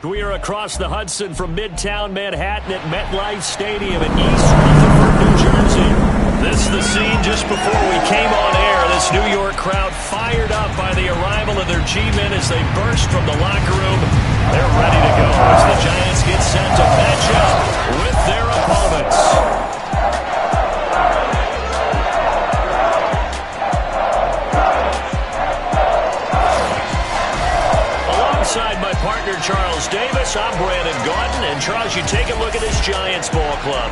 We are across the Hudson from Midtown Manhattan at MetLife Stadium in East Rutherford, New Jersey. This is the scene just before we came on air. This New York crowd fired up by the arrival of their G-men as they burst from the locker room. They're ready to go as the Giants get set to match up with their opponents. Alongside my partner Charles Davis, I'm Brandon Gaudin. And Charles, you take a look at this Giants ball club.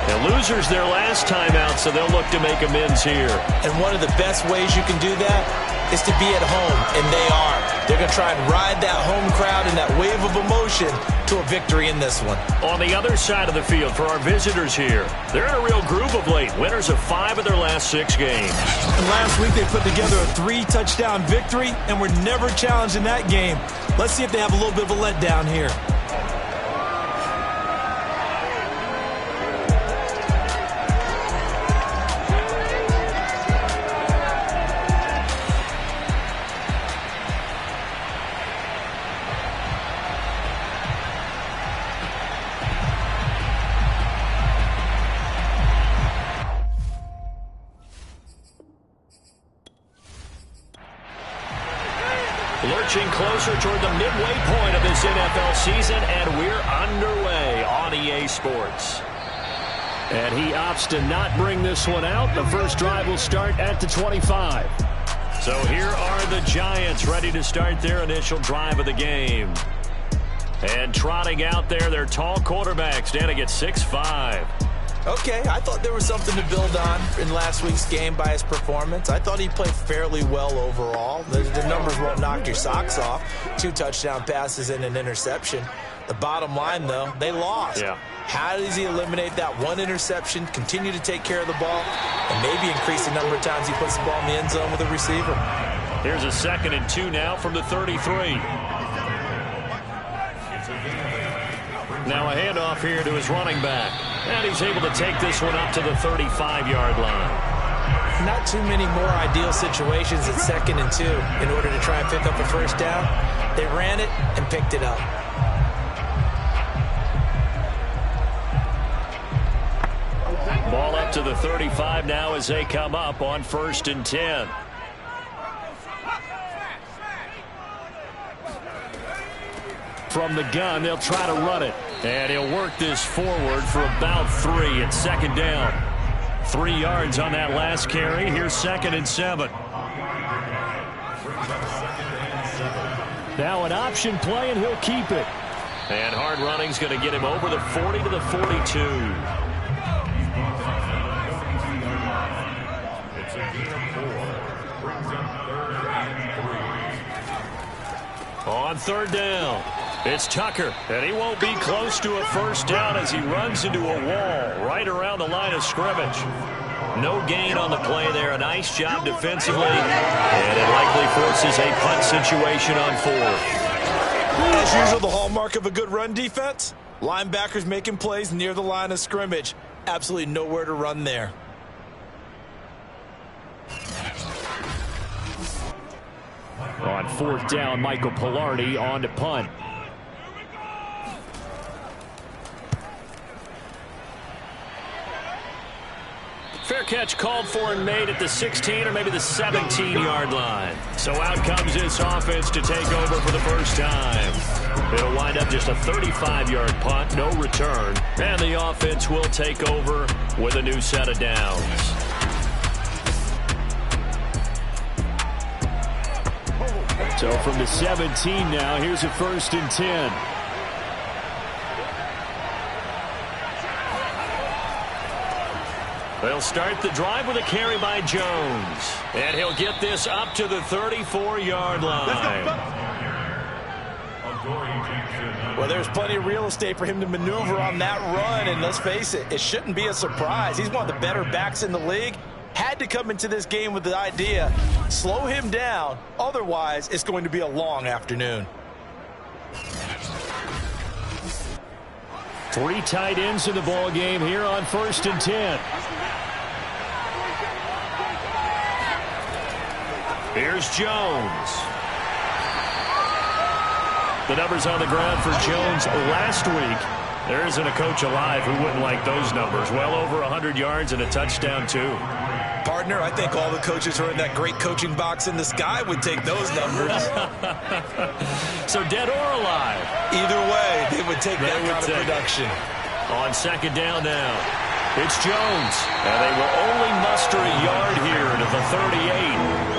The losers their last time out, so they'll look to make amends here. And one of the best ways you can do that is to be at home, and they are. They're going to try and ride that home crowd and that wave of emotion to a victory in this one. On the other side of the field for our visitors here, they're in a real groove of late. Winners of 5 of their last 6 games. And last week they put together a 3-touchdown victory and were never challenged in that game. Let's see if they have a little bit of a letdown here. Lurching closer toward the midway point of this NFL season, and we're underway on EA Sports. And he opts to not bring this one out. The first drive will start at the 25. So here are the Giants ready to start their initial drive of the game. And trotting out there, their tall quarterbacks standing at 6'5". Okay, I thought there was something to build on in last week's game by his performance. I thought he played fairly well overall. The numbers won't knock your socks off. 2 touchdown passes and an interception. The bottom line, though, they lost. Yeah. How does he eliminate that one interception, continue to take care of the ball, and maybe increase the number of times he puts the ball in the end zone with a receiver? Here's a 2nd and 2 now from the 33. Now a handoff here to his running back. And he's able to take this one up to the 35-yard line. Not too many more ideal situations at 2nd and 2 in order to try and pick up a first down. They ran it and picked it up. Ball up to the 35 now as they come up on 1st and 10. From the gun, they'll try to run it. And he'll work this forward for about 3 at 2nd down. 3 yards on that last carry. Here's 2nd and 7. Now an option play, and he'll keep it. And hard running's going to get him over the 40 to the 42. On 3rd down, it's Tucker, and he won't be close to a first down as he runs into a wall right around the line of scrimmage. No gain on the play there. A nice job defensively, and it likely forces a punt situation on 4th. As usual, the hallmark of a good run defense, linebackers making plays near the line of scrimmage. Absolutely nowhere to run there. On 4th down, Michael Pilardi on to punt. Fair catch called for and made at the 16 or maybe the 17-yard line. So out comes this offense to take over for the first time. It'll wind up just a 35-yard punt, no return. And the offense will take over with a new set of downs. So from the 17 now, here's a 1st and 10. They'll start the drive with a carry by Jones. And he'll get this up to the 34-yard line. Well, there's plenty of real estate for him to maneuver on that run, and let's face it, it shouldn't be a surprise. He's one of the better backs in the league. Had to come into this game with the idea, slow him down, otherwise it's going to be a long afternoon. 3 tight ends in the ball game here on 1st and 10. Here's Jones. The numbers on the ground for Jones last week. There isn't a coach alive who wouldn't like those numbers. Well over 100 yards and a touchdown, too. Partner, I think all the coaches who are in that great coaching box in the sky would take those numbers. So dead or alive? Either way, they would take that kind of production. On second down now, it's Jones. And they will only muster a yard here to the 38.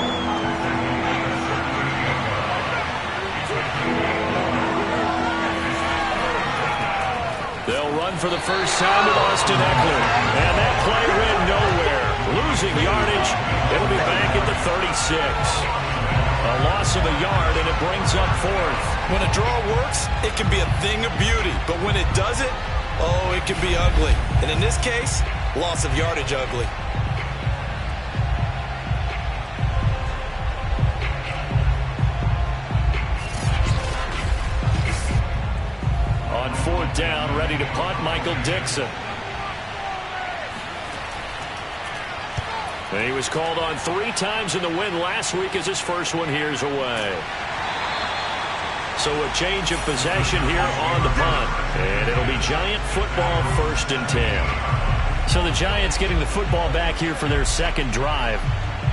They'll run for the first time with Austin Eckler. And that play went nowhere. Losing yardage. It'll be back at the 36. A loss of a yard, and it brings up fourth. When a draw works, it can be a thing of beauty. But when it doesn't, oh, it can be ugly. And in this case, loss of yardage ugly. On fourth down, ready to punt, Michael Dixon. And he was called on 3 times in the win last week as his first one here's away. So a change of possession here on the punt. And it'll be Giant football, 1st and 10. So the Giants getting the football back here for their second drive.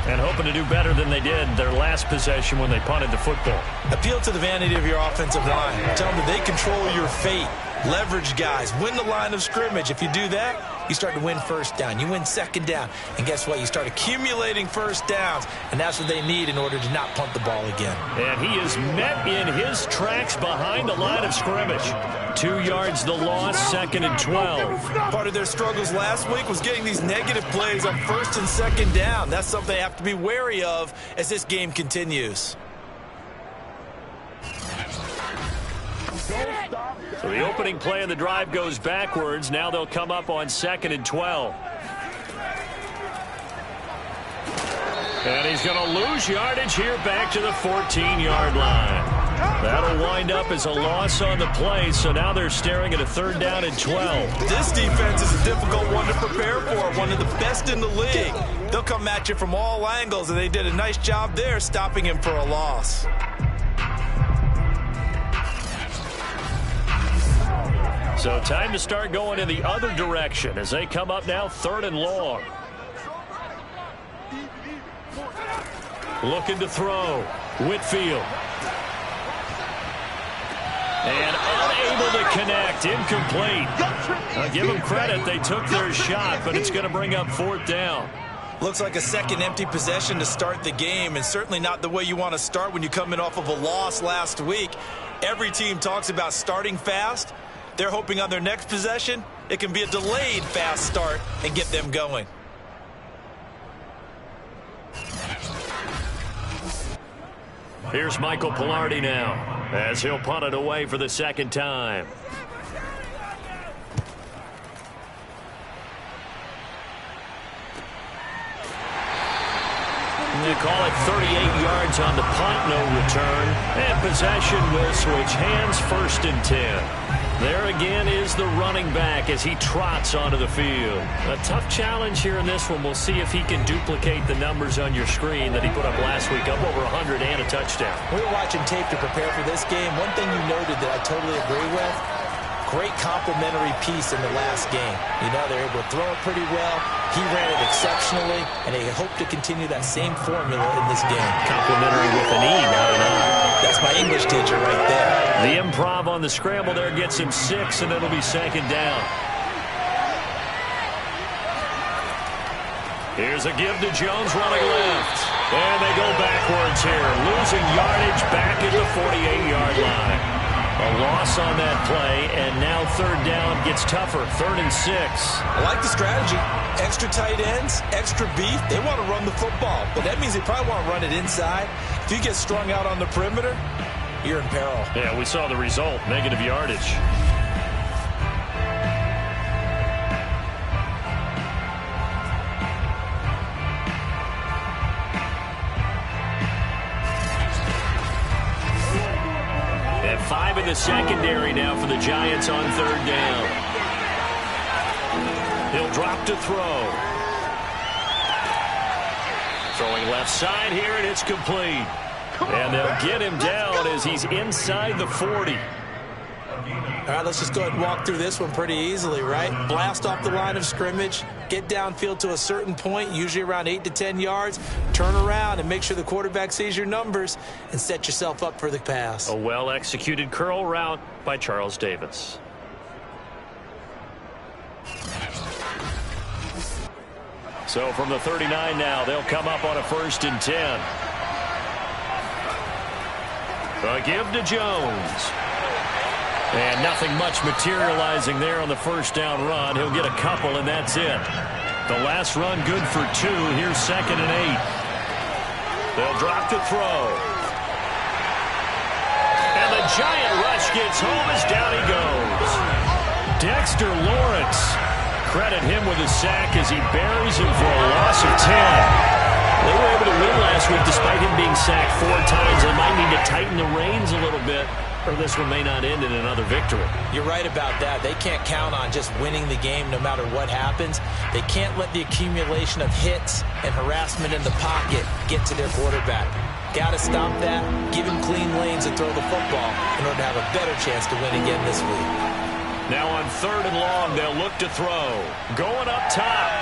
And hoping to do better than they did their last possession when they punted the football. Appeal to the vanity of your offensive line. Tell them that they control your fate. Leverage guys. Win the line of scrimmage. If you do that, you start to win first down. You win second down. And guess what? You start accumulating first downs. And that's what they need in order to not punt the ball again. And he is met in his tracks behind the line of scrimmage. 2 yards the loss, 2nd and 12. Part of their struggles last week was getting these negative plays on 1st and 2nd down. That's something they have to be wary of as this game continues. So the opening play of the drive goes backwards. Now they'll come up on 2nd and 12. And he's going to lose yardage here back to the 14-yard line. That'll wind up as a loss on the play, so now they're staring at a 3rd down and 12. This defense is a difficult one to prepare for, one of the best in the league. They'll come at you from all angles, and they did a nice job there stopping him for a loss. So time to start going in the other direction as they come up now 3rd and long. Looking to throw. Whitfield. And unable to connect. Incomplete. I'll give them credit. They took their shot, but it's going to bring up 4th down. Looks like a second empty possession to start the game, and certainly not the way you want to start when you're coming off of a loss last week. Every team talks about starting fast. They're hoping on their next possession, it can be a delayed fast start and get them going. Here's Michael Pilardi now as he'll punt it away for the 2nd time. They call it 38 yards on the punt, no return. And possession will switch hands, 1st and 10. There again is the running back as he trots onto the field. A tough challenge here in this one. We'll see if he can duplicate the numbers on your screen that he put up last week, up over 100 and a touchdown. We were watching tape to prepare for this game. One thing you noted that I totally agree with, great complimentary piece in the last game. You know, they're able to throw it pretty well. He ran it exceptionally, and they hope to continue that same formula in this game. Complimentary with an E, not an I. That's my English teacher right there. The improv on the scramble there gets him 6, and it'll be 2nd down. Here's a give to Jones running left. And they go backwards here, losing yardage back at the 48-yard line. A loss on that play, and now 3rd down gets tougher, 3rd and 6. I like the strategy. Extra tight ends, extra beef. They want to run the football, but that means they probably want to run it inside. If you get strung out on the perimeter, you're in peril. Yeah, we saw the result, negative yardage. And 5 in the secondary now for the Giants on 3rd down. He'll drop to throw. Throwing left side here, and it's complete. And they'll get him down as he's inside the 40. All right, let's just go ahead and walk through this one pretty easily, right? Blast off the line of scrimmage, get downfield to a certain point, usually around 8 to 10 yards, turn around and make sure the quarterback sees your numbers and set yourself up for the pass. A well-executed curl route by Charles Davis. So from the 39 now, they'll come up on a 1st and 10. A give to Jones. And nothing much materializing there on the 1st down run. He'll get a couple, and that's it. The last run good for 2. Here's 2nd and 8. They'll drop to throw. And the giant rush gets home as down he goes. Dexter Lawrence. Credit him with a sack as he buries him for a loss of 10. They were able to win last week despite him being sacked 4 times. They might need to tighten the reins a little bit, or this one may not end in another victory. You're right about that. They can't count on just winning the game no matter what happens. They can't let the accumulation of hits and harassment in the pocket get to their quarterback. Got to stop that, give him clean lanes and throw the football in order to have a better chance to win again this week. Now on 3rd and long, they'll look to throw. Going up top.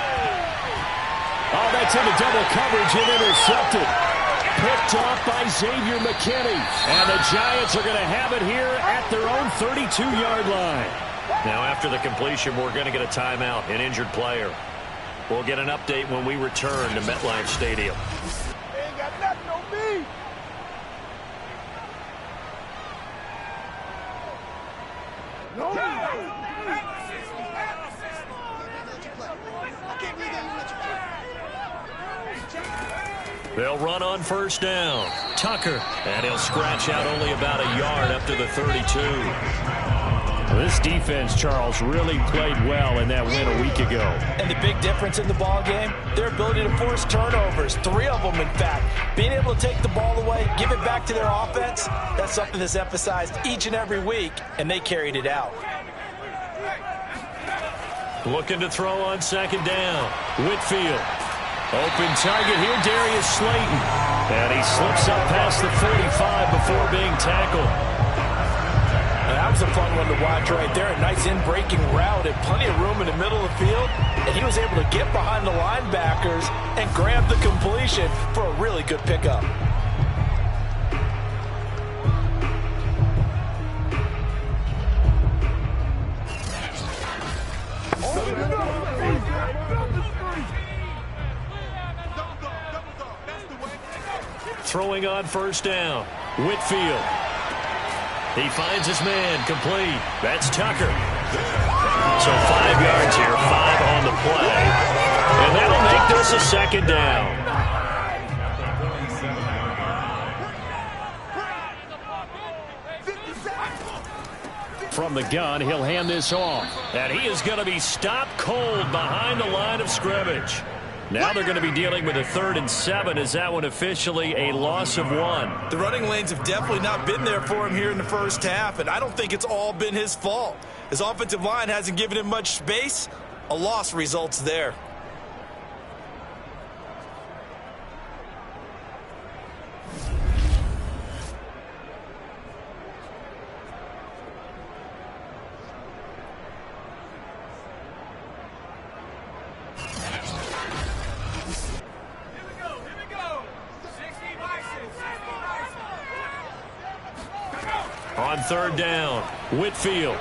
Oh, that's into double coverage and intercepted. Picked off by Xavier McKinney. And the Giants are going to have it here at their own 32-yard line. Now after the completion, we're going to get a timeout, an injured player. We'll get an update when we return to MetLife Stadium. They ain't got nothing on me. No. They'll run on 1st down. Tucker. And he'll scratch out only about a yard up to the 32. This defense, Charles, really played well in that win a week ago. And the big difference in the ball game, their ability to force turnovers, 3 of them in fact. Being able to take the ball away, give it back to their offense, that's something that's emphasized each and every week, and they carried it out. Looking to throw on 2nd down. Whitfield. Open target here, Darius Slayton. And he slips up past the 45 before being tackled. That was a fun one to watch right there. A nice in-breaking route and plenty of room in the middle of the field. And he was able to get behind the linebackers and grab the completion for a really good pickup. Throwing on 1st down. Whitfield. He finds his man complete. That's Tucker. So 5 yards here, 5 on the play. And that'll make this a 2nd down. From the gun, he'll hand this off. And he is going to be stopped cold behind the line of scrimmage. Now they're going to be dealing with a 3rd and 7. Is that one officially a loss of 1? The running lanes have definitely not been there for him here in the 1st half, and I don't think it's all been his fault. His offensive line hasn't given him much space. A loss results there. On 3rd down, Whitfield.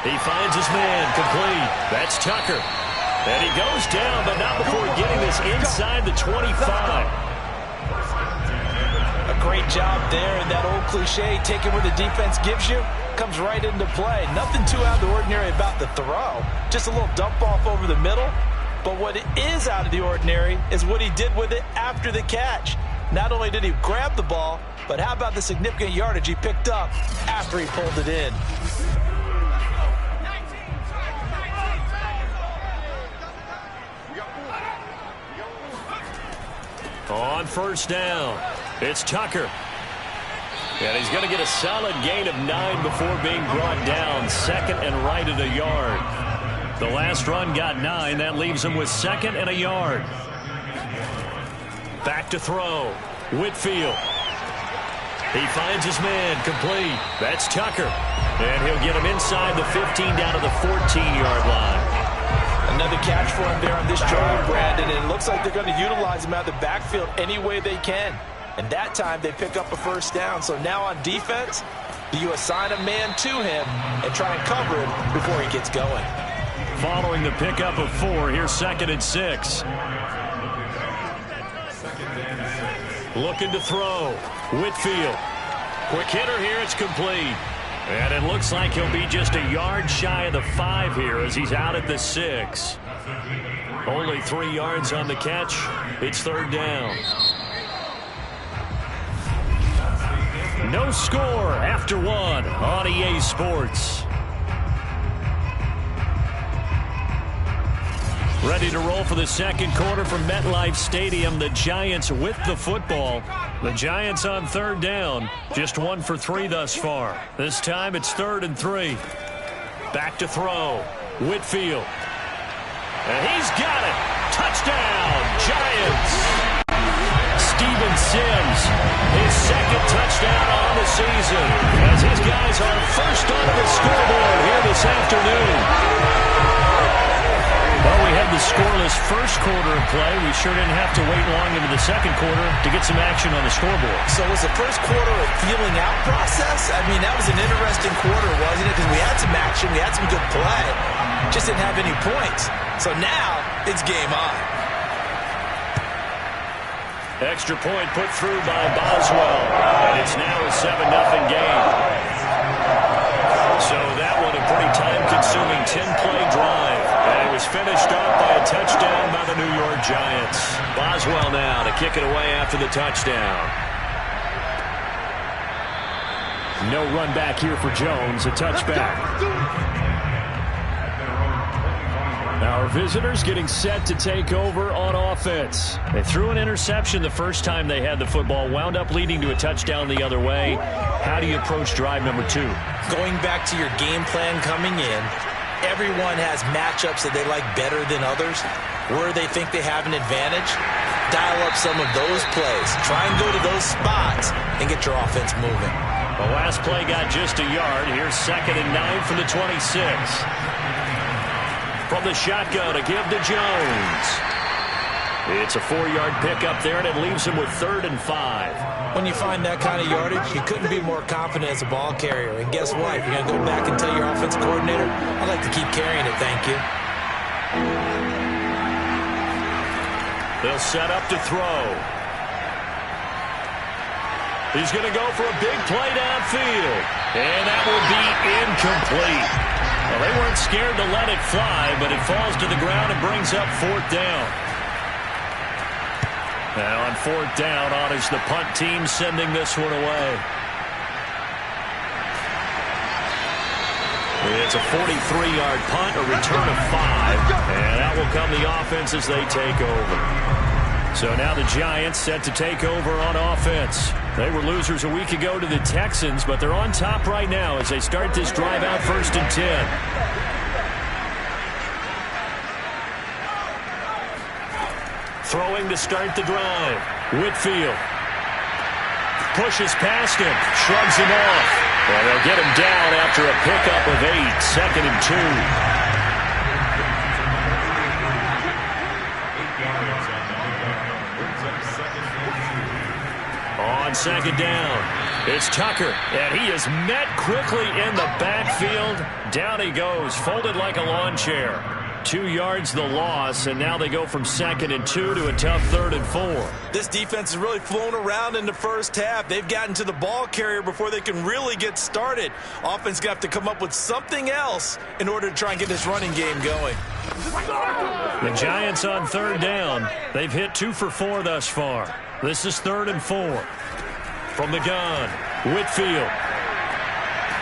He finds his man complete. That's Tucker. And he goes down, but not before getting this inside the 25. A great job there, and that old cliche, taking where the defense gives you, comes right into play. Nothing too out of the ordinary about the throw. Just a little dump off over the middle. But what is out of the ordinary is what he did with it after the catch. Not only did he grab the ball, but how about the significant yardage he picked up after he pulled it in? On 1st down, it's Tucker. And he's going to get a solid gain of 9 before being brought down. 2nd and right at a yard. The last run got 9. That leaves him with 2nd and a yard. Back to throw. Whitfield. He finds his man, complete. That's Tucker. And he'll get him inside the 15 down to the 14-yard line. Another catch for him there on this drive, Brandon, and it looks like they're going to utilize him out of the backfield any way they can. And that time they pick up a first down. So now on defense, do you assign a man to him and try and cover him before he gets going? Following the pickup of 4, here's 2nd and 6. Looking to throw. Whitfield. Quick hitter here. It's complete. And it looks like he'll be just a yard shy of the 5 here as he's out at the 6. Only 3 yards on the catch. It's 3rd down. No score after 1 on EA Sports. Ready to roll for the second quarter from MetLife Stadium. The Giants with the football. The Giants on 3rd down. Just 1 for 3 thus far. This time it's 3rd and 3. Back to throw. Whitfield. And he's got it. Touchdown, Giants. Steven Sims, his 2nd touchdown on the season. As his guys are first onto the scoreboard here this afternoon. Well, we had the scoreless first quarter of play. We sure didn't have to wait long into the second quarter to get some action on the scoreboard. So was the first quarter a feeling out process? I mean, that was an interesting quarter, wasn't it? Because we had some action, we had some good play. Just didn't have any points. So now it's game on. Extra point put through by Boswell. And it's now a 7-0 game. So that one a pretty time-consuming 10-play drive. And it was finished off by a touchdown by the New York Giants. Boswell now to kick it away after the touchdown. No run back here for Jones. A touchback. Our visitors getting set to take over on offense. They threw an interception the first time they had the football, wound up leading to a touchdown the other way. How do you approach drive number 2? Going back to your game plan coming in, everyone has matchups that they like better than others. Where they think they have an advantage, dial up some of those plays. Try and go to those spots and get your offense moving. The last play got just a yard. Here's 2nd and 9 from the 26. From the shotgun to give to Jones. It's a 4-yard pickup there, and it leaves him with 3rd and 5. When you find that kind of yardage, you couldn't be more confident as a ball carrier. And guess what? You're going to go back and tell your offensive coordinator, I'd like to keep carrying it, thank you. They'll set up to throw. He's going to go for a big play downfield. And that will be incomplete. Well, they weren't scared to let it fly, but it falls to the ground and brings up 4th down. Now on 4th down, honors the punt team, sending this one away. It's a 43-yard punt, a return of 5, and that will come the offense as they take over. So now the Giants set to take over on offense. They were losers a week ago to the Texans, but they're on top right now as they start this drive out 1st and 10. Throwing to start the drive. Whitfield pushes past him, shrugs him off. And they'll get him down after a pickup of 8, 2nd and 2. On 2nd down, it's Tucker, and he is met quickly in the backfield. Down he goes, folded like a lawn chair. 2 yards the loss, and now they go from 2nd and 2 to a tough 3rd and 4. This defense has really flown around in the first half. They've gotten to the ball carrier before they can really get started. Offense going to have to come up with something else in order to try and get this running game going. The Giants on 3rd down. They've hit 2 for 4 thus far. This is 3rd and 4. From the gun, Whitfield.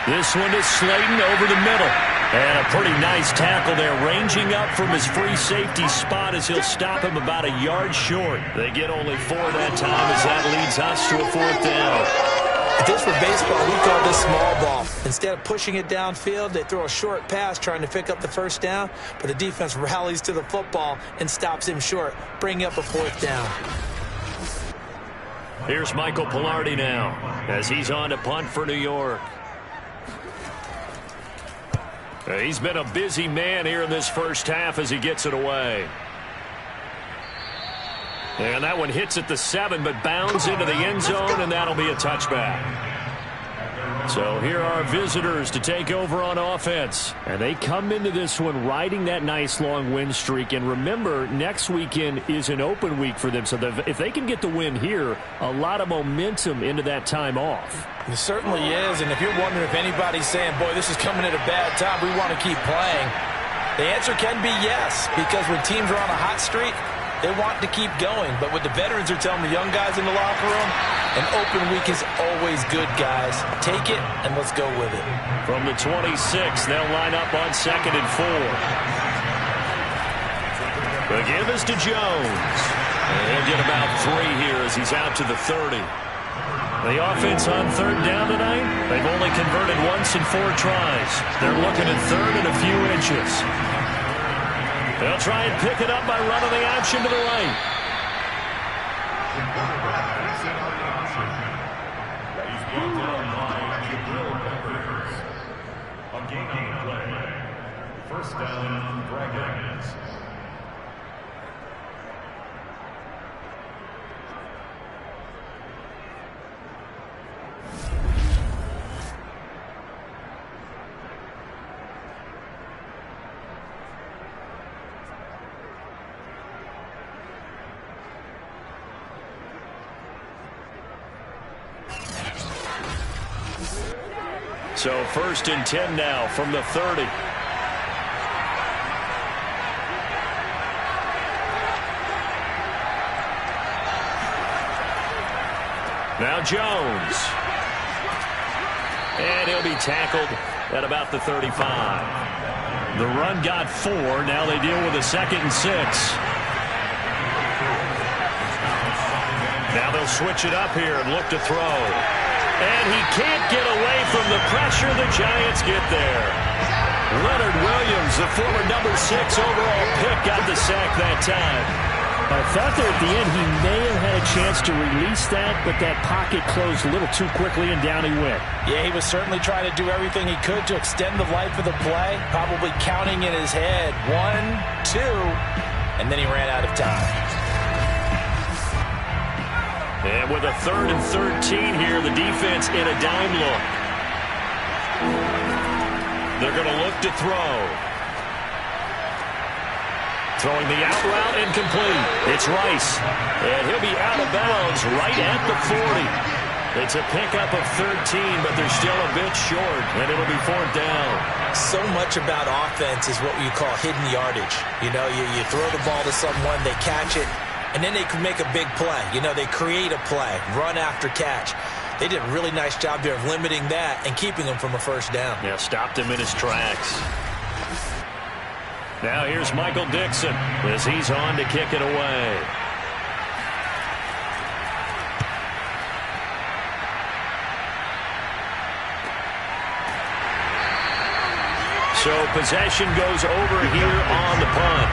This one is Slayton over the middle. And a pretty nice tackle there, ranging up from his free safety spot as he'll stop him about a yard short. They get only 4 that time as that leads us to a 4th down. If this were baseball, we call this small ball. Instead of pushing it downfield, they throw a short pass trying to pick up the 1st down, but the defense rallies to the football and stops him short, bringing up a 4th down. Here's Michael Pilardi now as he's on to punt for New York. He's been a busy man here in this first half as he gets it away. And that one hits at the 7, but bounds into the end zone, and that'll be a touchback. So here are visitors to take over on offense. And they come into this one riding that nice long win streak. And remember, next weekend is an open week for them. So if they can get the win here, a lot of momentum into that time off. It certainly is. And if you're wondering if anybody's saying, boy, this is coming at a bad time, we want to keep playing, the answer can be yes. Because when teams are on a hot streak, they want to keep going. But what the veterans are telling the young guys in the locker room, an open week is always good, guys. Take it, and let's go with it. From the 26, they'll line up on 2nd and 4. The give is to Jones. And he'll get about 3 here as he's out to the 30. The offense on 3rd down tonight, they've only converted once in 4 tries. They're looking at 3rd and a few inches. They'll try and pick it up by running the option to the right. A gain on the play. First down, Dragons. So 1st and 10 now from the 30. Now Jones. And he'll be tackled at about the 35. The run got 4. Now they deal with a 2nd and 6. Now they'll switch it up here and look to throw. And he can't get away from the pressure. The Giants get there. Leonard Williams, the former number 6 overall pick, got the sack that time. I thought there at the end he may have had a chance to release that, but that pocket closed a little too quickly, and down he went. Yeah, he was certainly trying to do everything he could to extend the life of the play, probably counting in his head 1, 2, and then he ran out of time. And with a 3rd and 13 here, the defense in a dime look. They're going to look to throw. Throwing the out route, incomplete. It's Rice. And he'll be out of bounds right at the 40. It's a pickup of 13, but they're still a bit short, and it'll be 4th down. So much about offense is what you call hidden yardage. You know, you throw the ball to someone, they catch it, and then they can make a big play. You know, they create a play, run after catch. They did a really nice job there of limiting that and keeping him from a 1st down. Yeah, stopped him in his tracks. Now here's Michael Dixon as he's on to kick it away. So possession goes over here on the punt.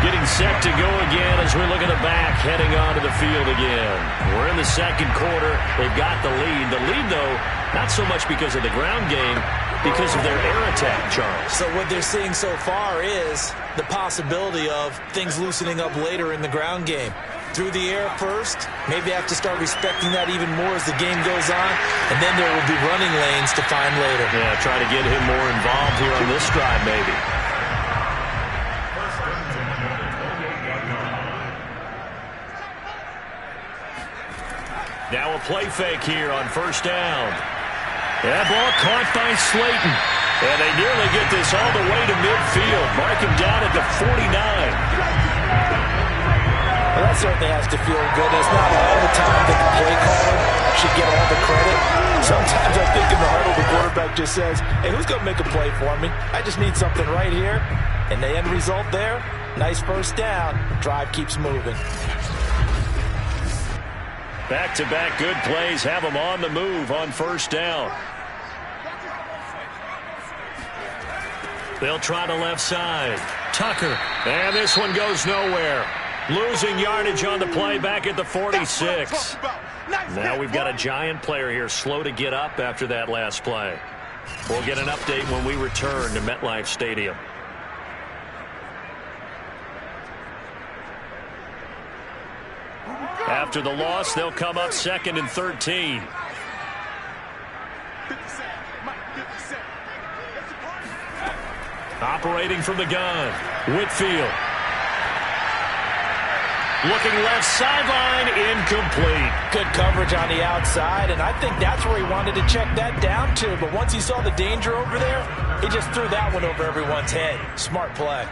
Getting set to go again as we look at the back, heading onto the field again. We're in the 2nd quarter. They've got the lead. The lead, though, not so much because of the ground game, because of their air attack, Charles. So what they're seeing so far is the possibility of things loosening up later in the ground game. Through the air first, maybe have to start respecting that even more as the game goes on, and then there will be running lanes to find later. Yeah, try to get him more involved here on this drive, maybe. Now a play fake here on 1st down. That ball caught by Slayton. And they nearly get this all the way to midfield. Mark him down at the 49. Well, that certainly has to feel good. It's not all the time that the play caller should get all the credit. Sometimes I think in the huddle the quarterback just says, hey, who's going to make a play for me? I just need something right here. And the end result there, nice 1st down. Drive keeps moving. Back-to-back good plays have them on the move on 1st down. They'll try the left side. Tucker. And this one goes nowhere. Losing yardage on the play back at the 46. Now we've got a Giant player here slow to get up after that last play. We'll get an update when we return to MetLife Stadium. After the loss, they'll come up 2nd and 13. Operating from the gun, Whitfield. Looking left sideline, incomplete. Good coverage on the outside, and I think that's where he wanted to check that down to. But once he saw the danger over there, he just threw that one over everyone's head. Smart play.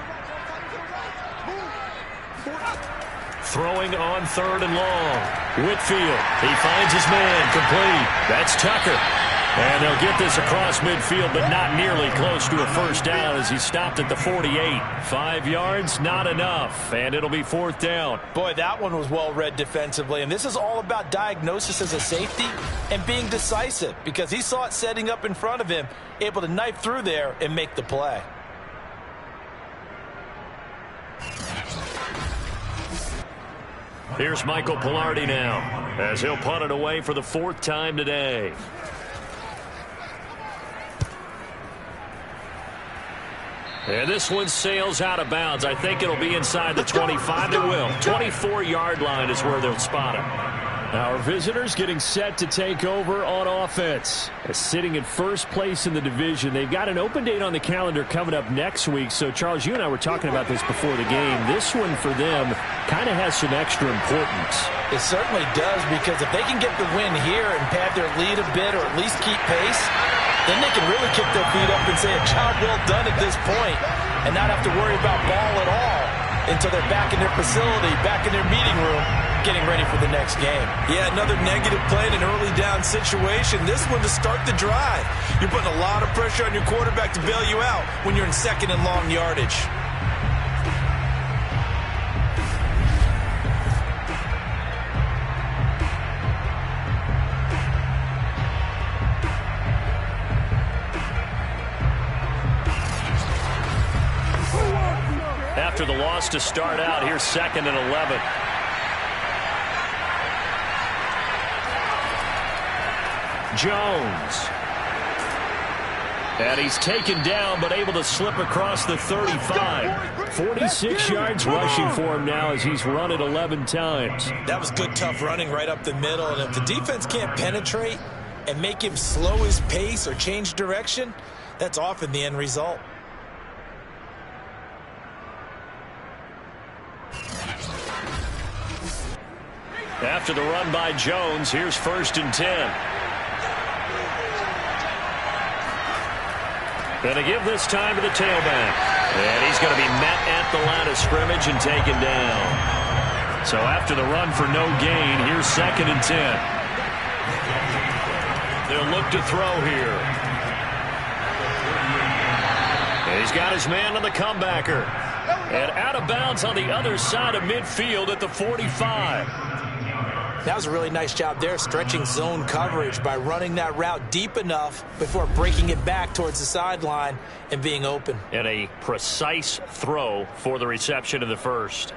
Throwing on 3rd and long. Whitfield, he finds his man, complete. That's Tucker. And they'll get this across midfield, but not nearly close to a first down as he stopped at the 48. 5 yards, not enough, and it'll be 4th down. Boy, that one was well read defensively, and this is all about diagnosis as a safety and being decisive because he saw it setting up in front of him, able to knife through there and make the play. Here's Michael Pilardi now as he'll punt it away for the 4th time today. And this one sails out of bounds. I think it'll be inside the 25. It will. 24-yard line is where they'll spot it. Our visitors getting set to take over on offense. Sitting in first place in the division. They've got an open date on the calendar coming up next week. So, Charles, you and I were talking about this before the game. This one for them kind of has some extra importance. It certainly does, because if they can get the win here and pad their lead a bit or at least keep pace, then they can really kick their feet up and say a job well done at this point and not have to worry about ball at all until they're back in their facility, back in their meeting room, getting ready for the next game. Yeah, another negative play in an early down situation. This one to start the drive. You're putting a lot of pressure on your quarterback to bail you out when you're in 2nd and long yardage. After the loss to start out, here's 2nd and 11. Jones. And he's taken down, but able to slip across the 35. 46 yards rushing for him now as he's run it 11 times. That was good, tough running right up the middle. And if the defense can't penetrate and make him slow his pace or change direction, that's often the end result. After the run by Jones, here's 1st and 10. Going to give this time to the tailback. And he's going to be met at the line of scrimmage and taken down. So after the run for no gain, here's 2nd and 10. They'll look to throw here. And he's got his man on the comebacker. And out of bounds on the other side of midfield at the 45. That was a really nice job there, stretching zone coverage by running that route deep enough before breaking it back towards the sideline and being open. And a precise throw for the reception of the first.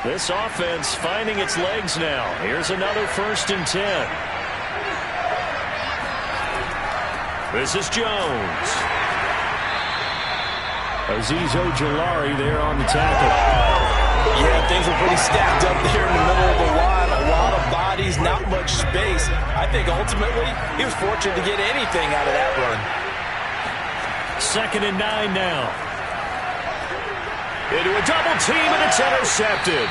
This offense finding its legs now. Here's another 1st and 10. This is Jones. Azeez Ojulari there on the tackle. Yeah, things were pretty stacked up there in the middle of the line. A lot of bodies, not much space. I think ultimately he was fortunate to get anything out of that run. 2nd and 9 now. Into a double team, and it's intercepted.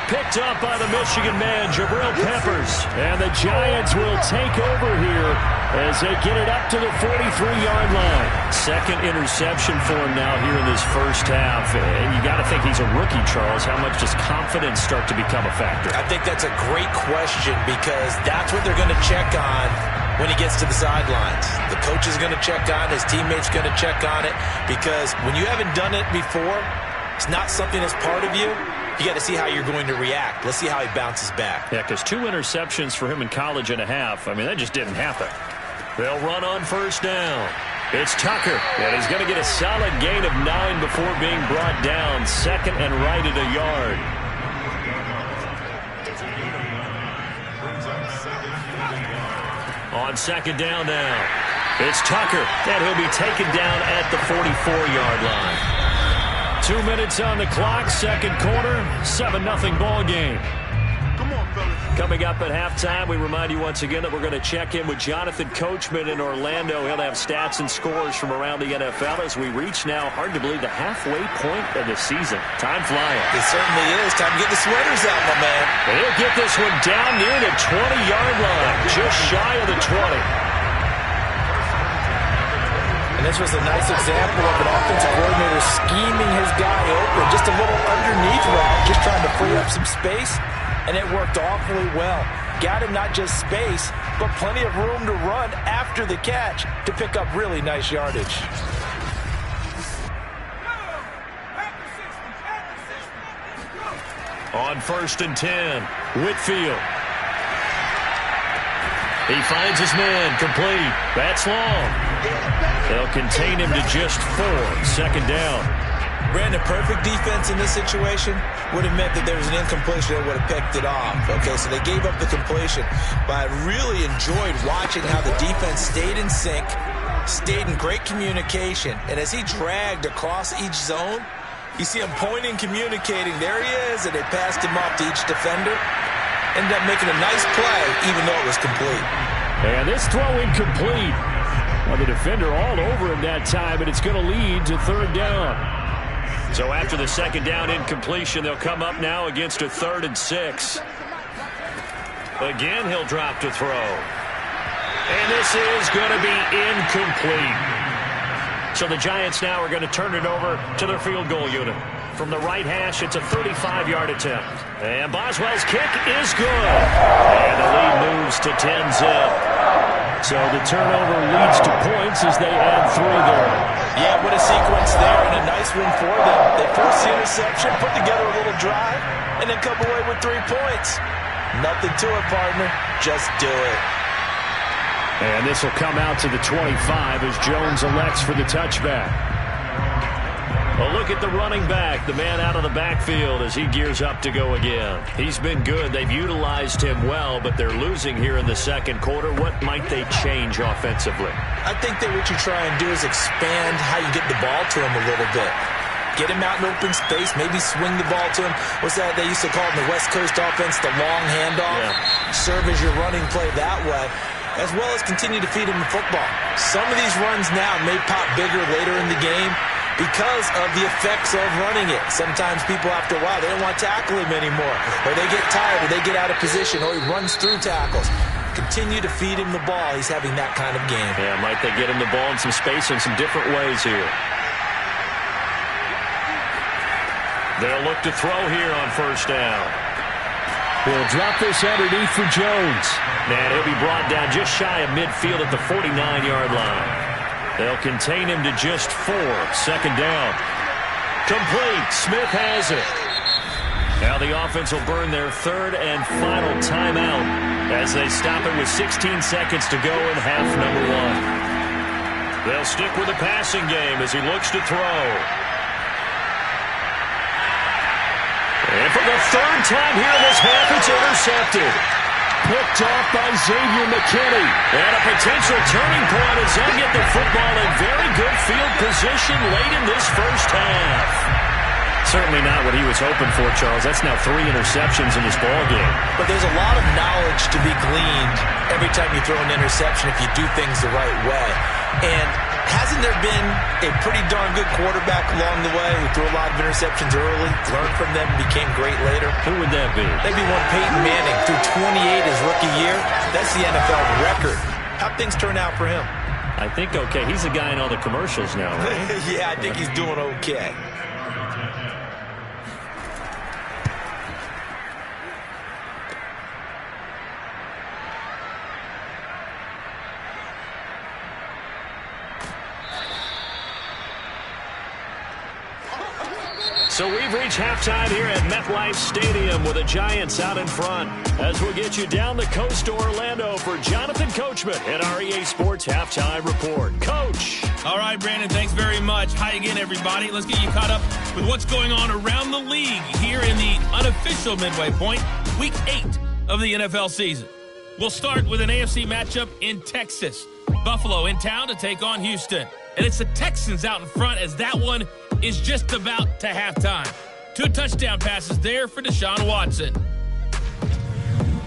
Picked up by the Michigan man, Jabril Peppers. And the Giants will take over here as they get it up to the 43-yard line. 2nd interception for him now here in this first half. And you got to think he's a rookie, Charles. How much does confidence start to become a factor? I think that's a great question because that's what they're going to check on when he gets to the sidelines. The coach is going to check on it. His teammates going to check on it because when you haven't done it before, it's not something that's part of you. You got to see how you're going to react. Let's see how he bounces back. Yeah, because 2 interceptions for him in college and a half. I mean, that just didn't happen. They'll run on 1st down. It's Tucker, and he's going to get a solid gain of 9 before being brought down. Second and right at a yard. On second down now, it's Tucker, and he'll be taken down at the 44-yard line. 2 minutes on the clock, second quarter, 7-0 ball game. Coming up at halftime, we remind you once again that we're going to check in with Jonathan Coachman in Orlando. He'll have stats and scores from around the NFL as we reach now, hard to believe, the halfway point of the season. Time flying. It certainly is. Time to get the sweaters out, my man. And he'll get this one down near the 20-yard line, just shy of the 20. And this was a nice example of an offensive coordinator scheming his guy open, just a little underneath route, just trying to free up some space. And it worked awfully well. Got him not just space, but plenty of room to run after the catch to pick up really nice yardage. On 1st and 10, Whitfield. He finds his man, complete. That's long. They'll contain him to just 4. Second down. Brandon, perfect defense in this situation would have meant that there was an incompletion that would have picked it off. Okay, so they gave up the completion. But I really enjoyed watching how the defense stayed in sync, stayed in great communication. And as he dragged across each zone, you see him pointing, communicating. There he is, and they passed him off to each defender. Ended up making a nice play, even though it was complete. And this throw incomplete. Well, the defender all over him that time, and it's going to lead to 3rd down. So after the second down incompletion, they'll come up now against a 3rd and 6. Again, he'll drop to throw. And this is going to be incomplete. So the Giants now are going to turn it over to their field goal unit. From the right hash, it's a 35-yard attempt. And Boswell's kick is good. And the lead moves to 10-zip. So the turnover leads to points as they add 3 there. Yeah, what a sequence there, and a nice one for them. They forced the interception, put together a little drive, and then come away with 3 points. Nothing to it, partner. Just do it. And this will come out to the 25 as Jones elects for the touchback. A look at the running back, the man out of the backfield as he gears up to go again. He's been good. They've utilized him well, but they're losing here in the second quarter. What might they change offensively? I think that what you try and do is expand how you get the ball to him a little bit. Get him out in open space, maybe swing the ball to him. What's that they used to call in the West Coast offense, the long handoff? Yeah. Serve as your running play that way, as well as continue to feed him the football. Some of these runs now may pop bigger later in the game because of the effects of running it. Sometimes people, after a while, they don't want to tackle him anymore, or they get tired, or they get out of position, or he runs through tackles. Continue to feed him the ball. He's having that kind of game. Yeah, might they get him the ball in some space in some different ways here. They'll look to throw here on 1st down. He'll drop this underneath for Jones. And he'll be brought down just shy of midfield at the 49-yard line. They'll contain him to just 4. Second down. Complete. Smith has it. Now the offense will burn their 3rd and final timeout as they stop it with 16 seconds to go in half number 1. They'll stick with the passing game as he looks to throw. And for the 3rd time here in this half, it's intercepted. Picked off by Xavier McKinney. And a potential turning point as they'll get the football in very good field position late in this first half. Certainly not what he was hoping for, Charles. That's now 3 interceptions in this ball game. But there's a lot of knowledge to be gleaned every time you throw an interception if you do things the right way. And hasn't there been a pretty darn good quarterback along the way who threw a lot of interceptions early, learned from them, and became great later? Who would that be? Maybe one Peyton Manning threw 28 his rookie year. That's the NFL record. How'd things turn out for him? I think okay. He's the guy in all the commercials now, right? Yeah, I think he's doing okay. So we've reached halftime here at MetLife Stadium with the Giants out in front. As we'll get you down the coast to Orlando for Jonathan Coachman at our EA Sports Halftime Report. Coach. All right, Brandon, thanks very much. Hi again, everybody. Let's get you caught up with what's going on around the league here in the unofficial midway point, Week 8 of the NFL season. We'll start with an AFC matchup in Texas. Buffalo in town to take on Houston. And it's the Texans out in front as that one is just about to halftime. 2 touchdown passes there for Deshaun Watson.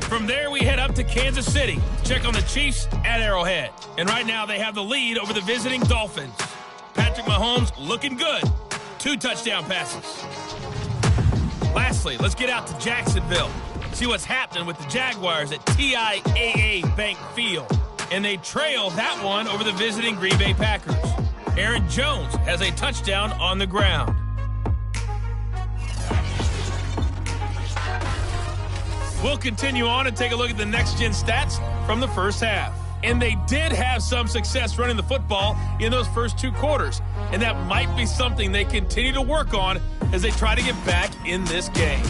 From there, we head up to Kansas City to check on the Chiefs at Arrowhead. And right now, they have the lead over the visiting Dolphins. Patrick Mahomes looking good. 2 touchdown passes. Lastly, let's get out to Jacksonville. See what's happening with the Jaguars at TIAA Bank Field. And they trail that one over the visiting Green Bay Packers. Aaron Jones has a touchdown on the ground. We'll continue on and take a look at the next-gen stats from the first half. And they did have some success running the football in those first 2 quarters. And that might be something they continue to work on as they try to get back in this game.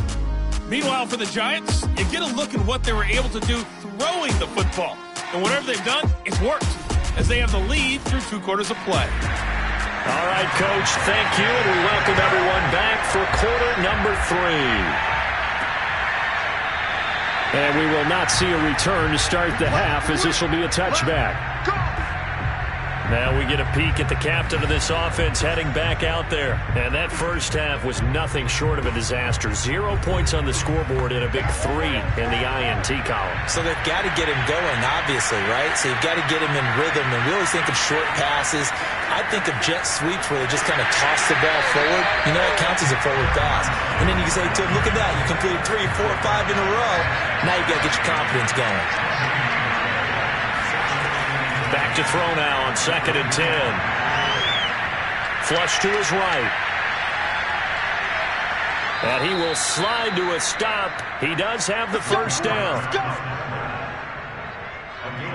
Meanwhile, for the Giants, you get a look at what they were able to do throwing the football. And whatever they've done, it's worked, as they have the lead through 2 quarters of play. All right, Coach, thank you, and we welcome everyone back for quarter number 3. And we will not see a return to start the half, as this will be a touchback. Now we get a peek at the captain of this offense heading back out there. And that first half was nothing short of a disaster. 0 points on the scoreboard and a big 3 in the INT column. So they've got to get him going, obviously, right? So you've got to get him in rhythm. And we always think of short passes. I think of jet sweeps where they just kind of toss the ball forward. You know, it counts as a forward pass. And then you can say to him, look at that. You completed 3, 4, 5 in a row. Now you've got to get your confidence going. Back to throw now on 2nd and 10. Flush to his right. And he will slide to a stop. He does have the first down.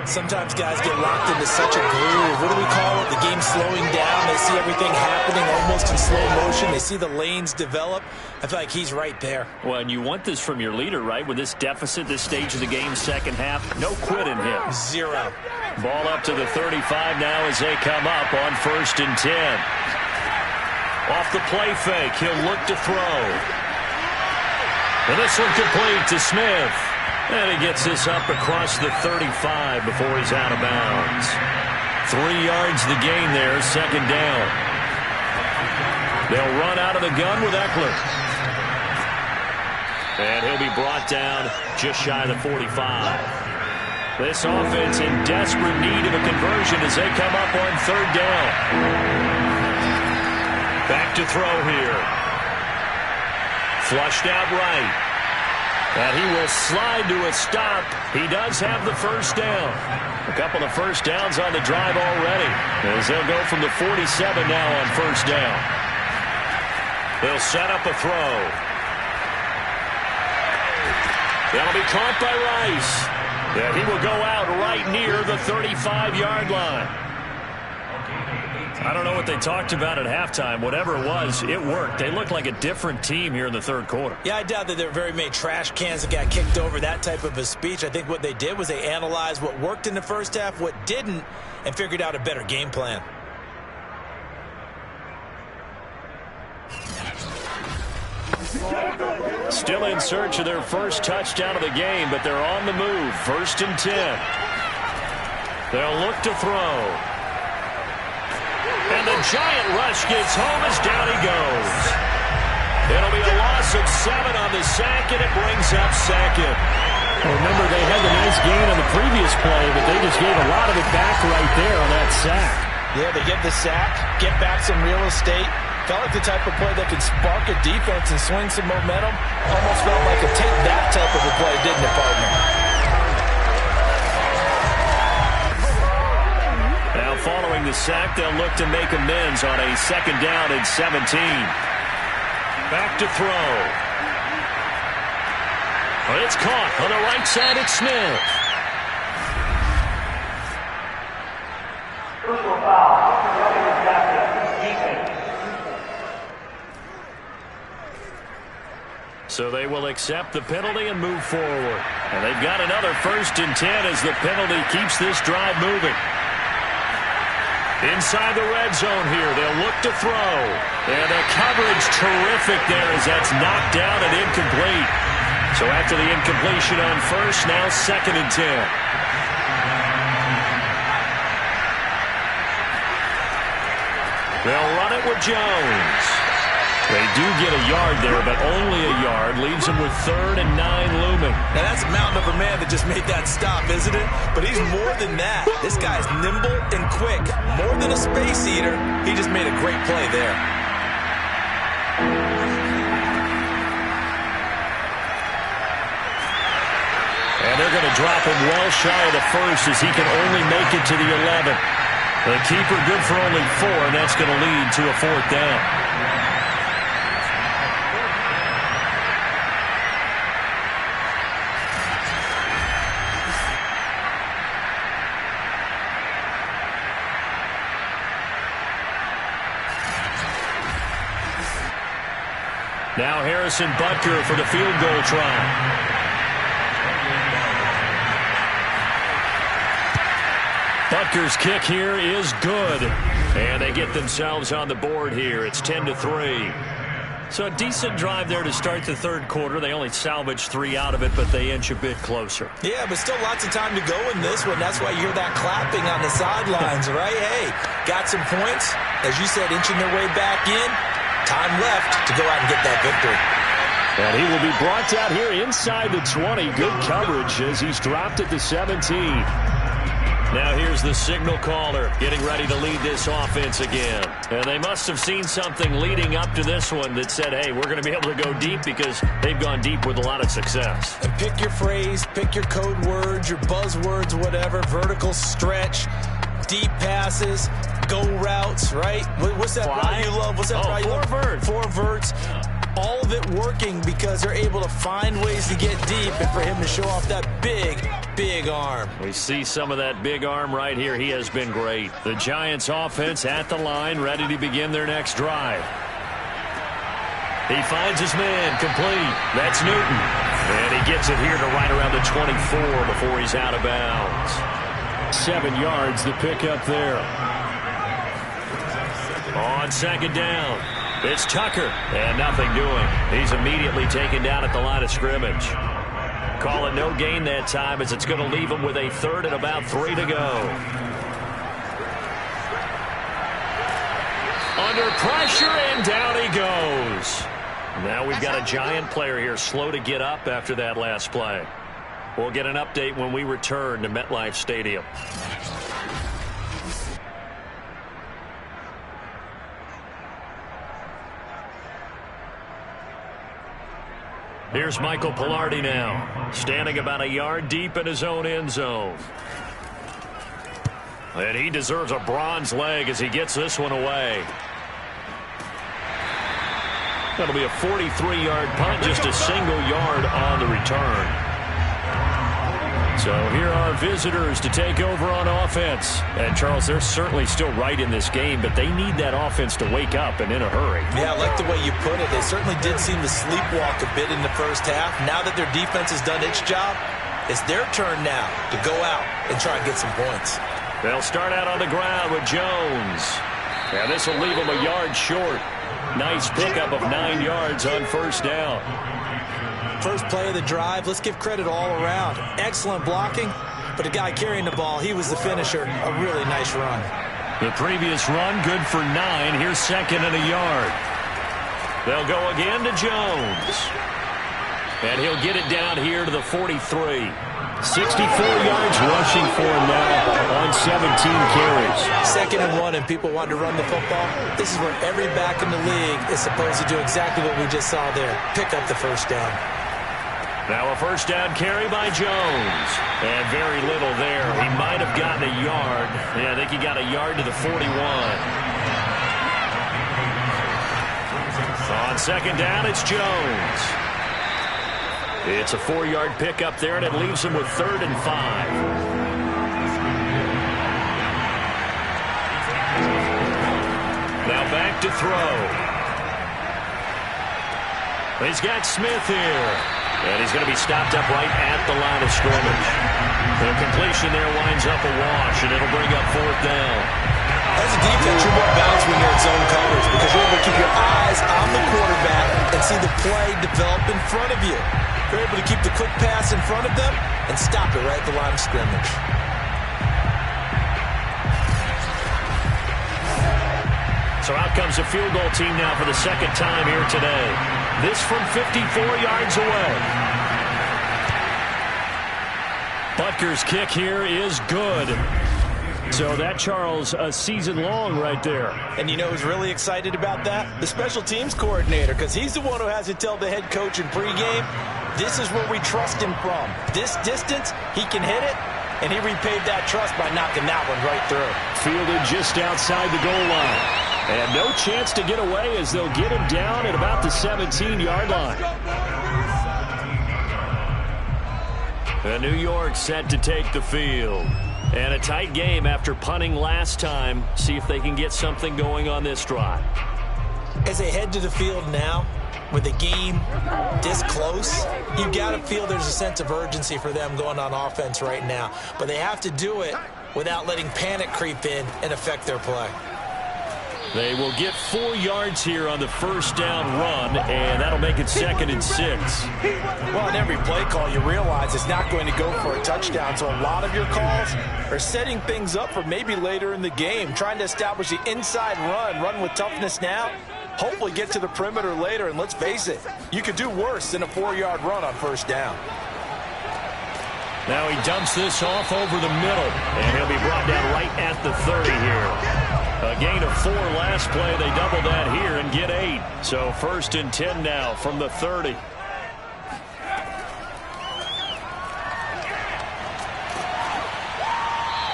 Sometimes guys get locked into such a groove. What do we call it? The game's slowing down. They see everything happening almost in slow motion. They see the lanes develop. I feel like he's right there. Well, and you want this from your leader, right? With this deficit, this stage of the game, second half, no quit in him. 0. Ball up to the 35 now as they come up on 1st and 10. Off the play fake, he'll look to throw. And this one complete to Smith. And he gets this up across the 35 before he's out of bounds. 3 yards the gain there, 2nd down. They'll run out of the gun with Eckler. And he'll be brought down just shy of the 45. This offense in desperate need of a conversion as they come up on 3rd down. Back to throw here. Flushed out right. And he will slide to a stop. He does have the first down. A couple of first downs on the drive already, as they'll go from the 47 now on 1st down. They'll set up a throw. That'll be caught by Rice. And he will go out right near the 35-yard line. I don't know what they talked about at halftime. Whatever it was, it worked. They looked like a different team here in the 3rd quarter. Yeah, I doubt that there were very many trash cans that got kicked over, that type of a speech. I think what they did was they analyzed what worked in the first half, what didn't, and figured out a better game plan. Still in search of their first touchdown of the game, but they're on the move. 1st and 10. They'll look to throw. And the giant rush gets home as down he goes. It'll be a loss of 7 on the sack, and it brings up 2nd. Well, remember, they had the nice gain on the previous play, but they just gave a lot of it back right there on that sack. Yeah, they get the sack, get back some real estate. Felt like the type of play that could spark a defense and swing some momentum. Almost felt like a take that type of a play, didn't it, partner? Now following the sack, they'll look to make amends on a 2nd down and 17. Back to throw. But it's caught on the right side. It's Smith. So they will accept the penalty and move forward. And they've got another 1st and 10 as the penalty keeps this drive moving. Inside the red zone here, they'll look to throw. And the coverage terrific there as that's knocked down and incomplete. So after the incompletion on 1st, now 2nd and 10. They'll run it with Jones. They do get a yard there, but only a yard. Leaves them with 3rd and 9 looming. Now, that's a mountain of a man that just made that stop, isn't it? But he's more than that. This guy's nimble and quick. More than a space eater, he just made a great play there. And they're going to drop him well shy of the 1st as he can only make it to the 11th. The keeper good for only 4, and that's going to lead to a 4th down. Now Harrison Butker for the field goal try. Butker's kick here is good. And they get themselves on the board here. It's 10-3. So a decent drive there to start the 3rd quarter. They only salvaged 3 out of it, but they inch a bit closer. Yeah, but still lots of time to go in this one. That's why you hear that clapping on the sidelines, right? Hey, got some points. As you said, inching their way back in. Time left to go out and get that victory. And he will be brought down here inside the 20. Good coverage as he's dropped at the 17. Now here's the signal caller getting ready to lead this offense again. And they must have seen something leading up to this one that said, hey, we're going to be able to go deep because they've gone deep with a lot of success. And pick your phrase, pick your code words, your buzzwords, whatever, vertical stretch, deep passes, go routes, right? What's that route you love? What's that route you love? 4 verts. 4 verts. All of it working because they're able to find ways to get deep and for him to show off that big arm. We see some of that big arm right here. He has been great. The Giants offense at the line, ready to begin their next drive. He finds his man, complete. That's Newton. And he gets it here to right around the 24 before he's out of bounds. 7 yards, the pickup there. On 2nd down, it's Tucker, and nothing doing. He's immediately taken down at the line of scrimmage. Call it no gain that time as it's going to leave him with a 3rd and about 3 to go. Under pressure, and down he goes. Now we've got a Giant player here slow to get up after that last play. We'll get an update when we return to MetLife Stadium. Here's Michael Pilardi now, standing about a yard deep in his own end zone. And he deserves a bronze leg as he gets this one away. That'll be a 43-yard punt, just a single yard on the return. So here are visitors to take over on offense. And, Charles, they're certainly still right in this game, but they need that offense to wake up and in a hurry. Yeah, I like the way you put it. They certainly did seem to sleepwalk a bit in the first half. Now that their defense has done its job, it's their turn now to go out and try and get some points. They'll start out on the ground with Jones. And this will leave them a yard short. Nice pickup of 9 yards on 1st down. First play of the drive, let's give credit all around. Excellent blocking, but the guy carrying the ball, he was the finisher. A really nice run. The previous run, good for 9. Here's 2nd and a yard. They'll go again to Jones. And he'll get it down here to the 43. 64 yards rushing for him now on 17 carries. 2nd and 1, and people want to run the football. This is where every back in the league is supposed to do exactly what we just saw there. Pick up the 1st down. Now a 1st down carry by Jones. And very little there. He might have gotten a yard. Yeah, I think he got a yard to the 41. On 2nd down, it's Jones. It's a 4-yard pickup there, and it leaves him with 3rd and 5. Now back to throw. He's got Smith here. And he's going to be stopped up right at the line of scrimmage. The completion there winds up a wash, and it'll bring up 4th down. As a defense, you're more balanced when you're in zone coverage because you're able to keep your eyes on the quarterback and see the play develop in front of you. You're able to keep the quick pass in front of them and stop it right at the line of scrimmage. So out comes a field goal team now for the second time here today. This from 54 yards away. Butker's kick here is good. So that, Charles, a season long right there. And you know who's really excited about that? The special teams coordinator, because he's the one who has to tell the head coach in pregame, this is where we trust him from. This distance, he can hit it, and he repaid that trust by knocking that one right through. Fielded just outside the goal line. And no chance to get away as they'll get him down at about the 17-yard line. And New York set to take the field. And a tight game after punting last time. See if they can get something going on this drive. As they head to the field now, with the game this close, you've got to feel there's a sense of urgency for them going on offense right now. But they have to do it without letting panic creep in and affect their play. They will get 4 yards here on the first down run, and that'll make it 2nd and 6. Well, in every play call, you realize it's not going to go for a touchdown, so a lot of your calls are setting things up for maybe later in the game, trying to establish the inside run with toughness now, hopefully get to the perimeter later, and let's face it, you could do worse than a 4-yard run on first down. Now he dumps this off over the middle, and he'll be brought down right at the 30 here. A gain of 4 last play. They double that here and get 8. So 1st and 10 now from the 30.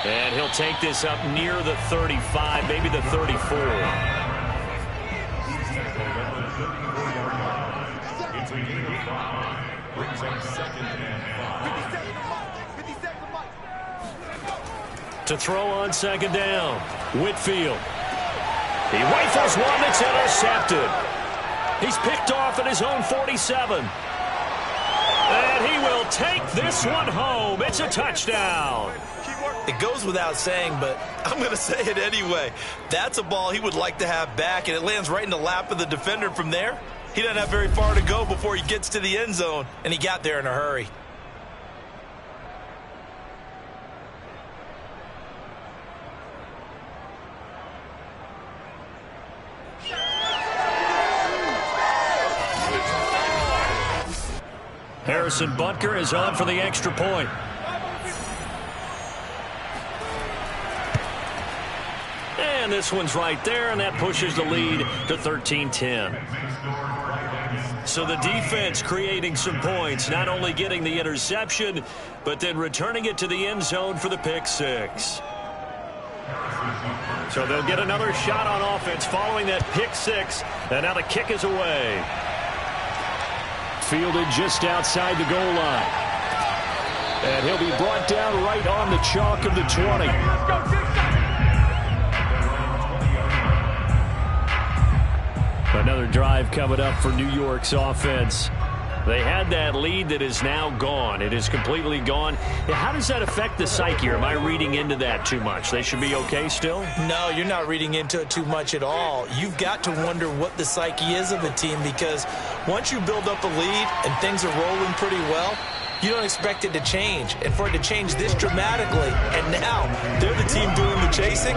And he'll take this up near the 35, maybe the 34. To throw on 2nd down, Whitfield. He rifles one that's intercepted. He's picked off at his own 47. And he will take this one home. It's a touchdown. It goes without saying, but I'm going to say it anyway. That's a ball he would like to have back, and it lands right in the lap of the defender from there. He doesn't have very far to go before he gets to the end zone, and he got there in a hurry. Harrison Butker is on for the extra point. And this one's right there, and that pushes the lead to 13-10. So the defense creating some points, not only getting the interception, but then returning it to the end zone for the pick 6. So they'll get another shot on offense following that pick 6, and now the kick is away. Fielded just outside the goal line. And he'll be brought down right on the chalk of the 20. Another drive coming up for New York's offense. They had that lead that is now gone. It is completely gone. How does that affect the psyche? Or am I reading into that too much? They should be okay still? No, you're not reading into it too much at all. You've got to wonder what the psyche is of a team, because once you build up a lead and things are rolling pretty well, you don't expect it to change. And for it to change this dramatically, and now they're the team doing the chasing,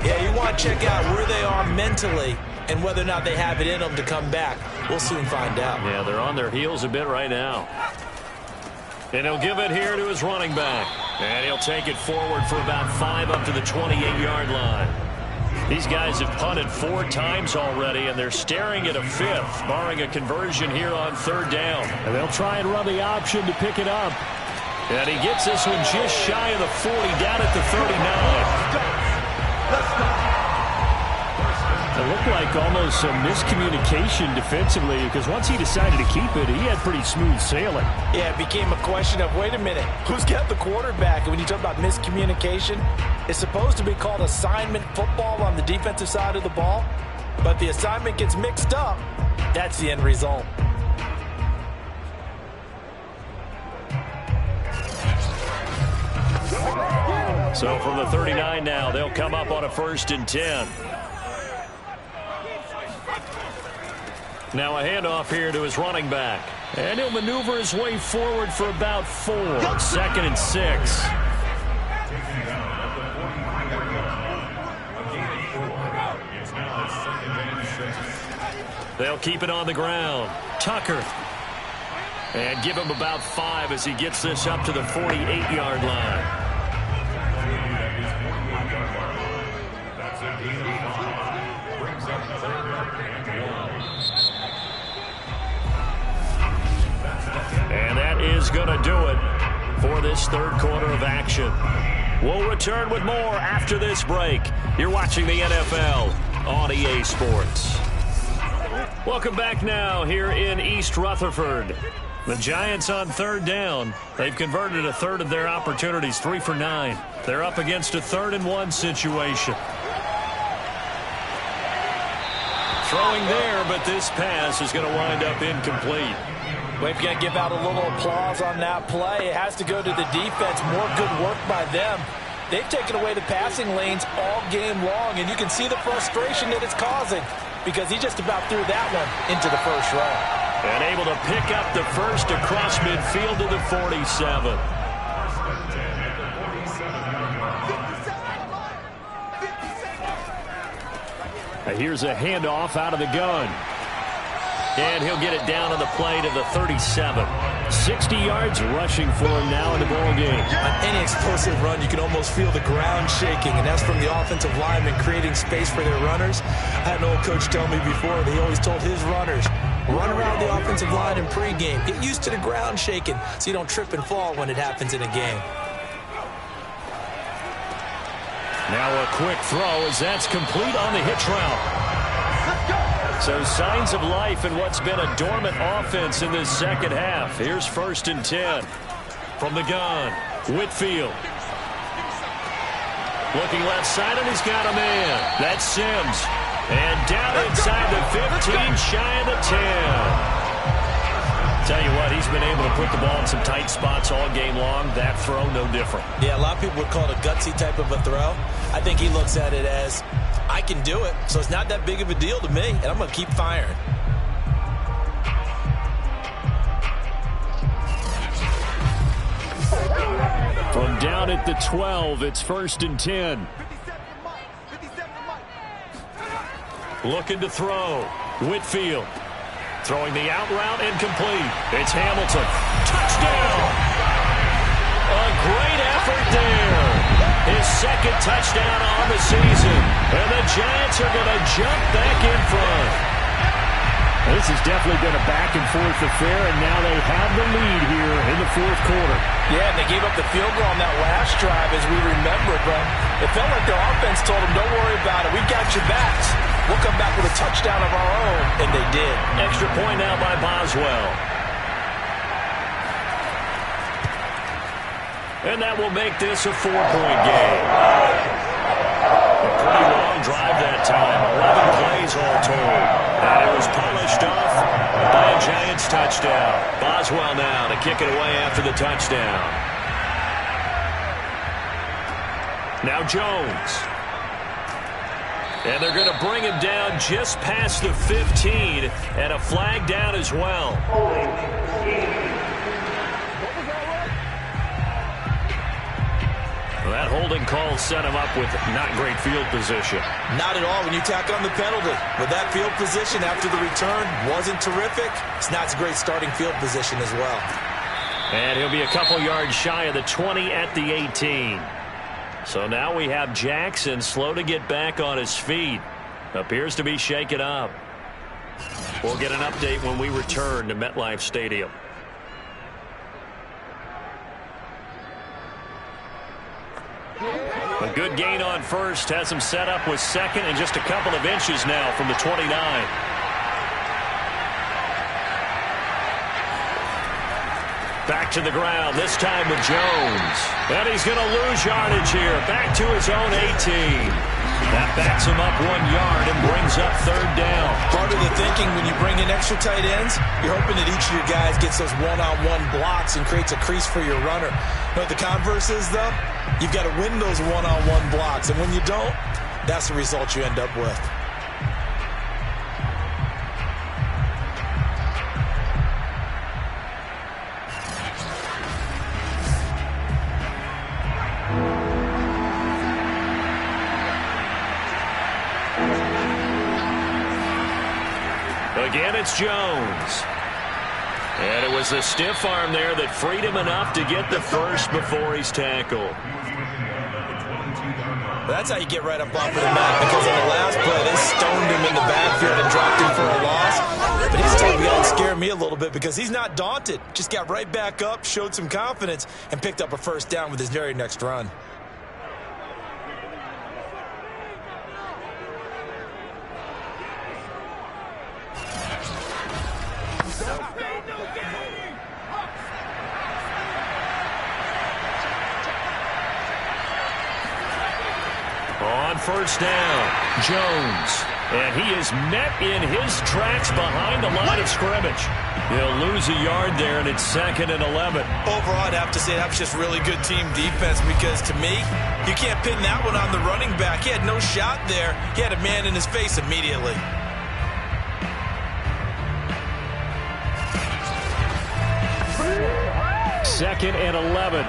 yeah, you want to check out where they are mentally and whether or not they have it in them to come back. We'll soon find out. Yeah, they're on their heels a bit right now. And he'll give it here to his running back. And he'll take it forward for about 5 up to the 28-yard line. These guys have punted 4 times already, and they're staring at a 5th, barring a conversion here on 3rd down. And they'll try and run the option to pick it up. And he gets this one just shy of the 40, down at the 39. Let's go. It looked like almost some miscommunication defensively, because once he decided to keep it, he had pretty smooth sailing. Yeah, it became a question of, wait a minute, who's got the quarterback? And when you talk about miscommunication, it's supposed to be called assignment football on the defensive side of the ball. But the assignment gets mixed up. That's the end result. So from the 39 now, they'll come up on a 1st and 10. Now a handoff here to his running back. And he'll maneuver his way forward for about 4. 2nd and 6. They'll keep it on the ground. Tucker. And give him about 5 as he gets this up to the 48-yard line. And that is going to do it for this 3rd quarter of action. We'll return with more after this break. You're watching the NFL on EA Sports. Welcome back now here in East Rutherford. The Giants on 3rd down. They've converted a third of their opportunities, 3 for 9. They're up against a 3rd and 1 situation. Throwing there, but this pass is going to wind up incomplete. We've got to give out a little applause on that play. It has to go to the defense. More good work by them. They've taken away the passing lanes all game long, and you can see the frustration that it's causing because he just about threw that one into the first row. And able to pick up the first across midfield to the 47. Here's a handoff out of the gun. And he'll get it down on the play to the 37. 60 yards rushing for him now in the ball game. On any explosive run, you can almost feel the ground shaking, and that's from the offensive linemen creating space for their runners. I had an old coach tell me before that he always told his runners, run around the offensive line in pregame. Get used to the ground shaking so you don't trip and fall when it happens in a game. Now a quick throw as that's complete on the hitch route. So signs of life in what's been a dormant offense in this second half. Here's 1st and 10 from the gun. Whitfield. Looking left side, and he's got a man. That's Sims. And down inside the 15, shy of the 10. Tell you what, he's been able to put the ball in some tight spots all game long. That throw, no different. Yeah, a lot of people would call it a gutsy type of a throw. I think he looks at it as, I can do it, so it's not that big of a deal to me, and I'm going to keep firing. From down at the 12, it's 1st and 10. Looking to throw. Whitfield. Throwing the out route incomplete. It's Hamilton. Touchdown! A great effort there. His 2nd touchdown on the season. And the Giants are going to jump back in front. This has definitely been a back-and-forth affair, and now they have the lead here in the 4th quarter. Yeah, they gave up the field goal on that last drive, as we remember, but it felt like their offense told them, don't worry about it. We've got your backs. We'll come back with a touchdown of our own, and they did. Extra point now by Boswell. And that will make this a 4-point game. A pretty long drive that time. 11 plays all told. And it was polished off by a Giants touchdown. Boswell now to kick it away after the touchdown. Now Jones. And they're going to bring him down just past the 15, and a flag down as well. Well, that holding call set him up with not great field position. Not at all when you tack on the penalty. With that field position after the return wasn't terrific. It's not a great starting field position as well. And he'll be a couple yards shy of the 20 at the 18. So now we have Jackson slow to get back on his feet. Appears to be shaken up. We'll get an update when we return to MetLife Stadium. A good gain on first has him set up with 2nd and just a couple of inches now from the 29. Back to the ground, this time with Jones. And he's going to lose yardage here. Back to his own 18. That backs him up 1 yard and brings up third down. Part of the thinking when you bring in extra tight ends, you're hoping that each of your guys gets those one-on-one blocks and creates a crease for your runner. You know what the converse is, though? You've got to win those one-on-one blocks, and when you don't, that's the result you end up with. Again, it's Jones. And it was a stiff arm there that freed him enough to get the first before he's tackled. That's how you get right up off of the mat, because on the last play, they stoned him in the backfield and dropped him for a loss. But his type of guy scared me a little bit because he's not daunted. Just got right back up, showed some confidence, and picked up a first down with his very next run. On first down, Jones. And he is met in his tracks behind the line of scrimmage. He'll lose a yard there, and it's 2nd and 11. Overall, I'd have to say that was just really good team defense, because to me, you can't pin that one on the running back. He had no shot there. He had a man in his face immediately. Second and 11.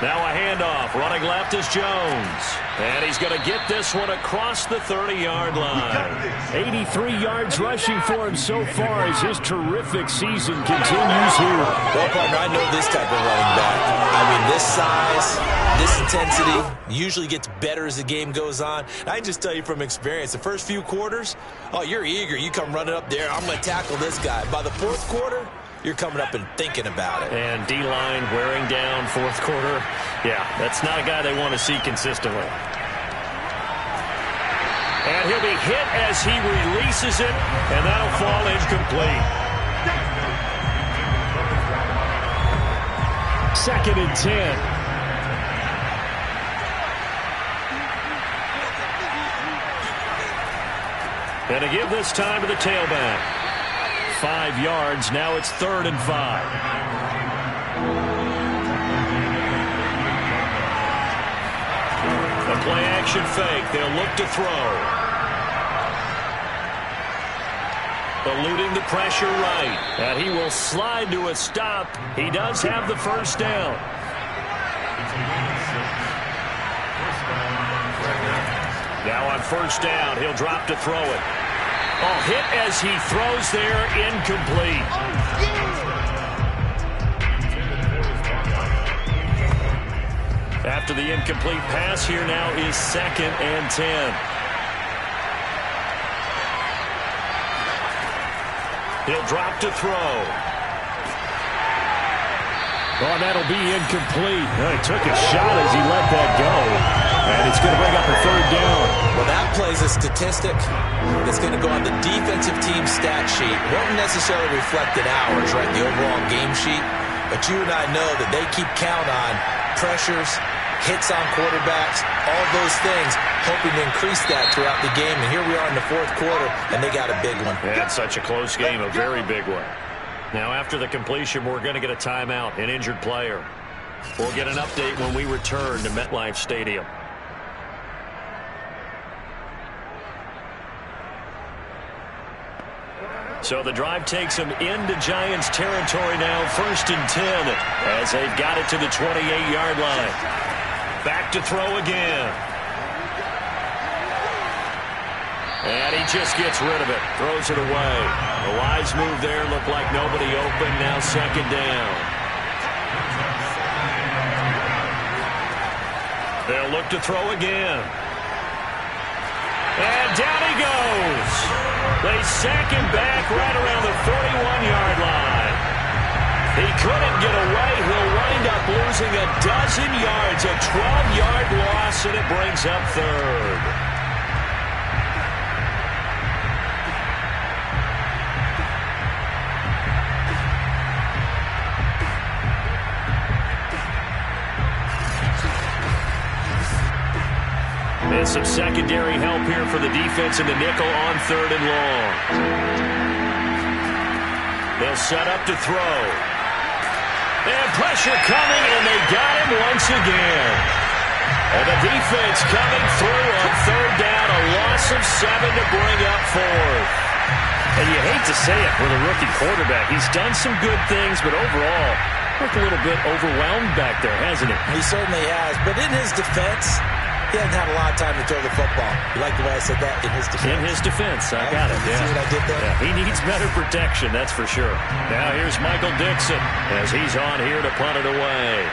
Now a handoff. Running left is Jones. And he's going to get this one across the 30-yard line. 83 yards rushing for him so far as his terrific season continues here. Well, partner, I know this type of running back. I mean, this size, this intensity usually gets better as the game goes on. And I can just tell you from experience, the first few quarters, oh, you're eager. You come running up there, I'm going to tackle this guy. By the fourth quarter, you're coming up and thinking about it. And D-line wearing down fourth quarter. Yeah, that's not a guy they want to see consistently. And he'll be hit as he releases it, and that'll fall incomplete. 2nd and 10. And to give this time to the tailback. 5 yards. Now it's 3rd and 5. The play action fake. They'll look to throw. Eluding the pressure right. And he will slide to a stop. He does have the first down. Now on first down, he'll drop to throw it. Oh, hit as he throws there, incomplete. After the incomplete pass, here now is 2nd and 10. He'll drop to throw. Oh, that'll be incomplete. Oh, he took a shot as he let that go. And it's going to bring up a 3rd down. Well, that play's a statistic that's going to go on the defensive team stat sheet. Won't necessarily reflect in ours, right, the overall game sheet. But you and I know that they keep count on pressures, hits on quarterbacks, all those things, hoping to increase that throughout the game. And here we are in the fourth quarter, and they got a big one. Yeah, it's such a close game, a very big one. Now, after the completion, we're going to get a timeout, an injured player. We'll get an update when we return to MetLife Stadium. So the drive takes them into Giants territory now, 1st and 10, as they've got it to the 28-yard line. Back to throw again. And he just gets rid of it, throws it away. A wise move there, looked like nobody open, now 2nd down. They'll look to throw again. And down he goes. They sack him back right around the 41-yard line. He couldn't get away. He'll wind up losing a dozen yards, a 12-yard loss, and it brings up 3rd. some secondary help here for the defense in the nickel on 3rd and long. They'll set up to throw. And pressure coming, and they got him once again. And the defense coming through on 3rd down, a loss of 7 to bring up 4th. And you hate to say it with a rookie quarterback. He's done some good things, but overall, looked a little bit overwhelmed back there, hasn't he? He certainly has. But in his defense, he hasn't had a lot of time to throw the football. You like the way I said that? In his defense. In his defense. I got it. See what I did there? Yeah, he needs better protection, that's for sure. Now here's Michael Dixon as he's on here to punt it away.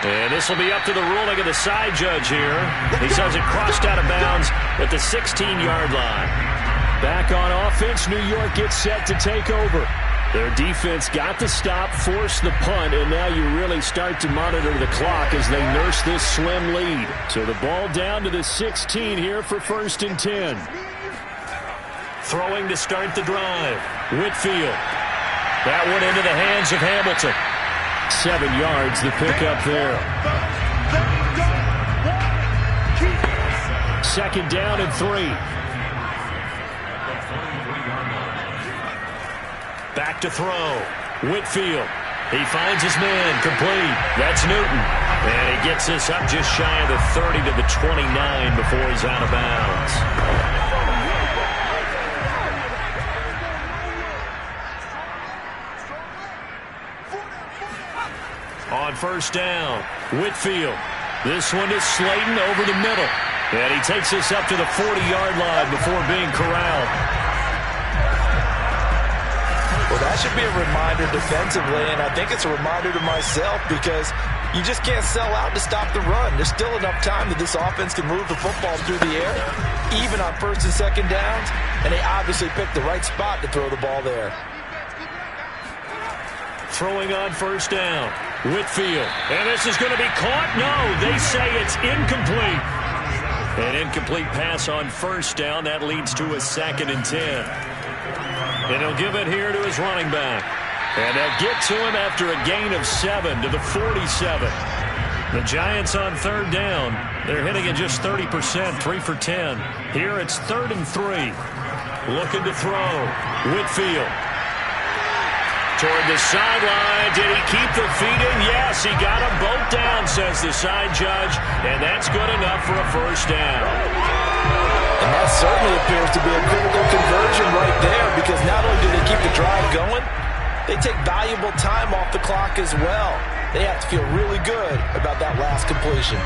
And this will be up to the ruling of the side judge here. He says it crossed out of bounds at the 16-yard line. Back on offense, New York gets set to take over. Their defense got the stop, forced the punt, and now you really start to monitor the clock as they nurse this slim lead. So the ball down to the 16 here for 1st and 10. Throwing to start the drive. Whitfield. That one into the hands of Hamilton. 7 yards, the pickup there. 2nd down and 3. Back to throw. Whitfield. He finds his man. Complete. That's Newton. And he gets this up just shy of the 30 to the 29 before he's out of bounds. On 1st down, Whitfield. This one is Slayton over the middle. And he takes this up to the 40-yard line before being corralled. Well, that should be a reminder defensively, and I think it's a reminder to myself because you just can't sell out to stop the run. There's still enough time that this offense can move the football through the air, even on 1st and 2nd downs, and they obviously picked the right spot to throw the ball there. Throwing on 1st down, Whitfield. And this is going to be caught? No, they say it's incomplete. An incomplete pass on 1st down. That leads to a 2nd and 10. And he'll give it here to his running back. And they'll get to him after a gain of 7 to the 47. The Giants on 3rd down. They're hitting at just 30%, 3 for 10. Here it's 3rd and 3. Looking to throw. Whitfield. Toward the sideline. Did he keep the feet in? Yes, he got them both down, says the side judge. And that's good enough for a 1st down. And that certainly appears to be a critical conversion right there because not only do they keep the drive going, they take valuable time off the clock as well. They have to feel really good about that last completion.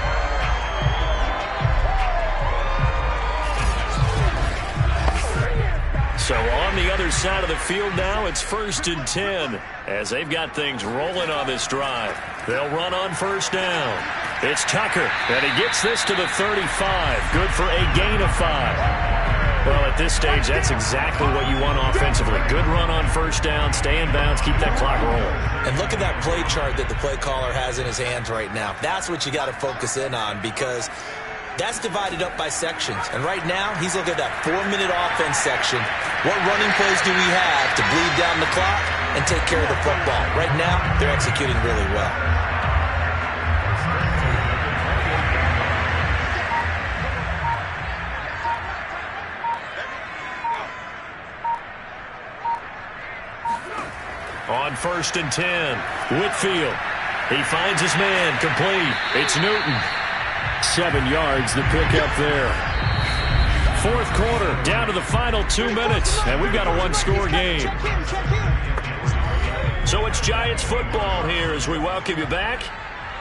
So on the other side of the field now, it's 1st and 10 as they've got things rolling on this drive. They'll run on 1st down. It's Tucker, and he gets this to the 35. Good for a gain of 5. Well, at this stage, that's exactly what you want offensively. Good run on 1st down, stay in bounds, keep that clock rolling. And look at that play chart that the play caller has in his hands right now. That's what you got to focus in on because that's divided up by sections. And right now, he's looking at that 4-minute offense section. What running plays do we have to bleed down the clock and take care of the football? Right now, they're executing really well. On 1st and 10, Whitfield. He finds his man, complete. It's Newton. 7 yards, the pickup there. 4th quarter, down to the final 2 minutes, and we've got a 1-score game. So it's Giants football here as we welcome you back.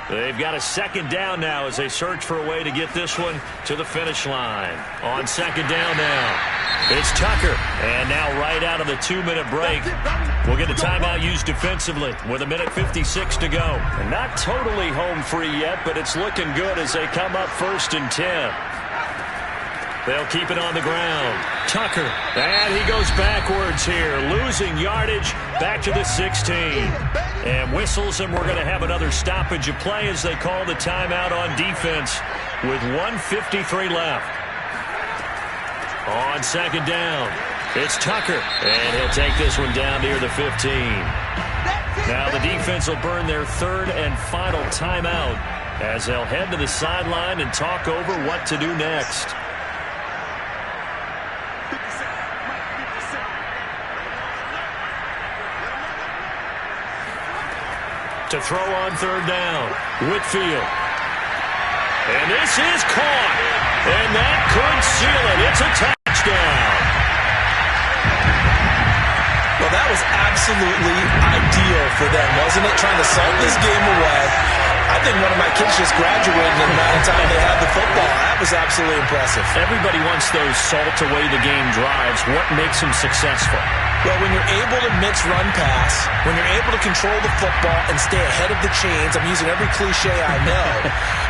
They've got a 2nd down now as they search for a way to get this one to the finish line. On 2nd down now, it's Tucker. And now right out of the 2-minute break, we'll get a timeout used defensively with 1:56 to go. And not totally home free yet, but it's looking good as they come up 1st and 10. They'll keep it on the ground. Tucker, and he goes backwards here, losing yardage back to the 16. And whistles, and we're going to have another stoppage of play as they call the timeout on defense with 1:53 left. On 2nd down, It's Tucker, and he'll take this one down near the 15. Now the defense will burn their third and final timeout as they'll head to the sideline and talk over what to do next. To throw on third down, Whitfield. And this is caught. And that could seal it. It's a touchdown. Well, that was absolutely ideal for them, wasn't it? Trying to salt this game away. I think one of my kids just graduated in the amount of time they had the football. That was absolutely impressive. Everybody wants those salt-away-the-game drives. What makes them successful? Well, when you're able to mix run-pass, when you're able to control the football and stay ahead of the chains, I'm using every cliche I know,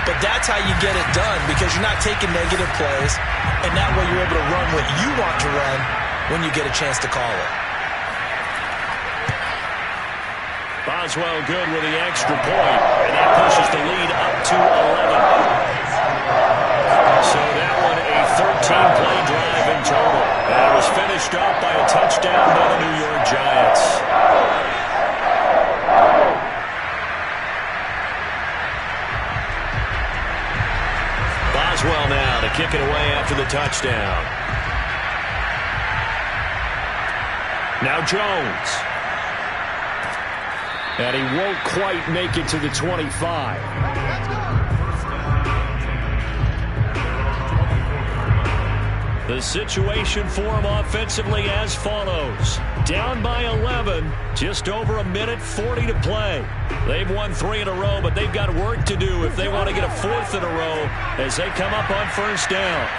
but that's how you get it done because you're not taking negative plays, and that way you're able to run what you want to run when you get a chance to call it. Boswell good with the extra point, and that pushes the lead up to 11. So that one a 13-play drive in total. And it was finished off by a touchdown by the New York Giants. Boswell now to kick it away after the touchdown. Now Jones. And he won't quite make it to the 25. The situation for him offensively as follows. Down by 11, just over a minute 40 to play. They've won 3 in a row, but they've got work to do if they want to get a 4th in a row as they come up on first down.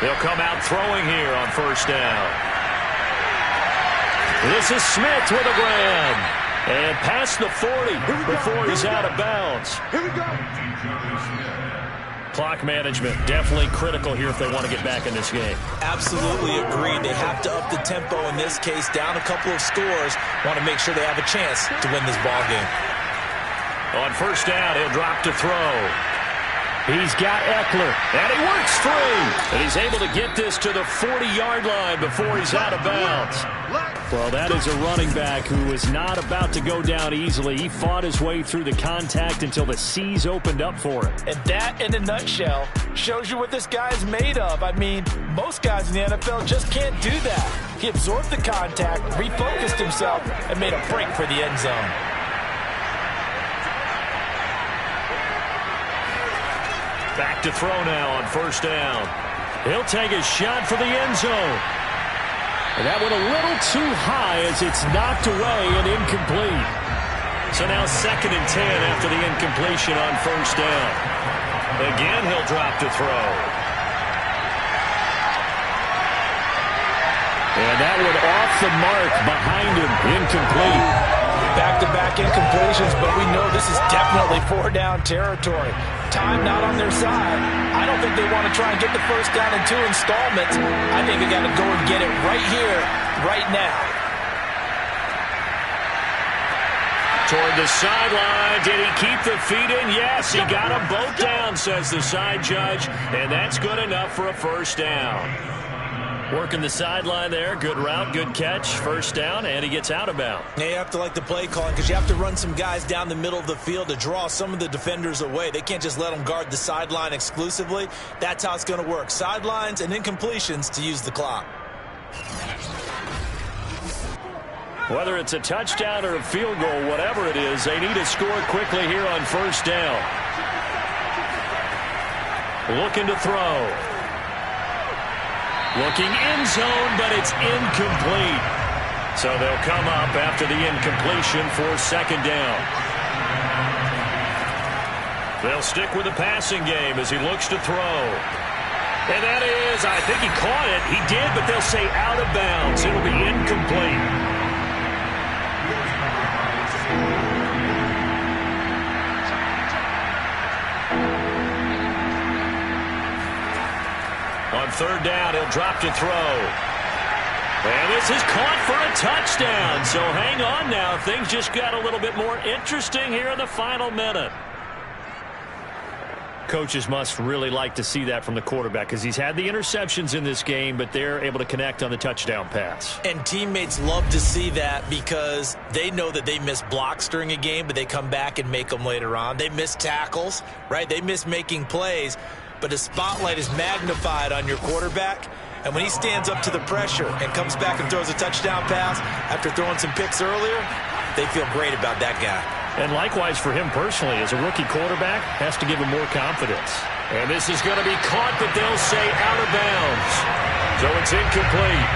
They'll come out throwing here on first down. This is Smith with a grab. And past the 40 before he's out of bounds. Here we go. Clock management definitely critical here if they want to get back in this game. Absolutely agreed. They have to up the tempo in this case, down a couple of scores. Want to make sure they have a chance to win this ball game. On first down, he'll drop to throw. He's got Eckler, and he works free. And he's able to get this to the 40-yard line before he's out of bounds. Well, that is a running back who is not about to go down easily. He fought his way through the contact until the C's opened up for him. And that, in a nutshell, shows you what this guy is made of. I mean, most guys in the NFL just can't do that. He absorbed the contact, refocused himself, and made a break for the end zone. Back to throw now on first down. He'll take a shot for the end zone. And that one a little too high as it's knocked away and incomplete. So now 2nd and 10 after the incompletion on first down. Again, he'll drop to throw. And that one off the mark behind him, incomplete. Back-to-back incompletions, but we know this is definitely 4-down territory. Time not on their side. I don't think they want to try and get the first down in 2 installments. I think they got to go and get it right here, right now. Toward the sideline. Did he keep the feet in? Yes, he got them both down, says the side judge. And that's good enough for a first down. Working the sideline there. Good route, good catch. First down, and he gets out of bounds. Yeah, you have to like the play calling because you have to run some guys down the middle of the field to draw some of the defenders away. They can't just let them guard the sideline exclusively. That's how it's going to work. Sidelines and incompletions to use the clock. Whether it's a touchdown or a field goal, whatever it is, they need to score quickly here on first down. Looking to throw. Looking end zone, but it's incomplete. So they'll come up after the incompletion for 2nd down. They'll stick with the passing game as he looks to throw. And that is, I think he caught it. He did, but they'll say out of bounds. It'll be incomplete. On 3rd down, he'll drop to throw. And this is caught for a touchdown. So hang on now. Things just got a little bit more interesting here in the final minute. coaches must really like to see that from the quarterback because he's had the interceptions in this game, but they're able to connect on the touchdown pass. And teammates love to see that because they know that they miss blocks during a game, but they come back and make them later on. They miss tackles, right? They miss making plays, but the spotlight is magnified on your quarterback. And when he stands up to the pressure and comes back and throws a touchdown pass after throwing some picks earlier, they feel great about that guy. And likewise for him personally, as a rookie quarterback, has to give him more confidence. And this is going to be caught, but they'll say out of bounds. So it's incomplete.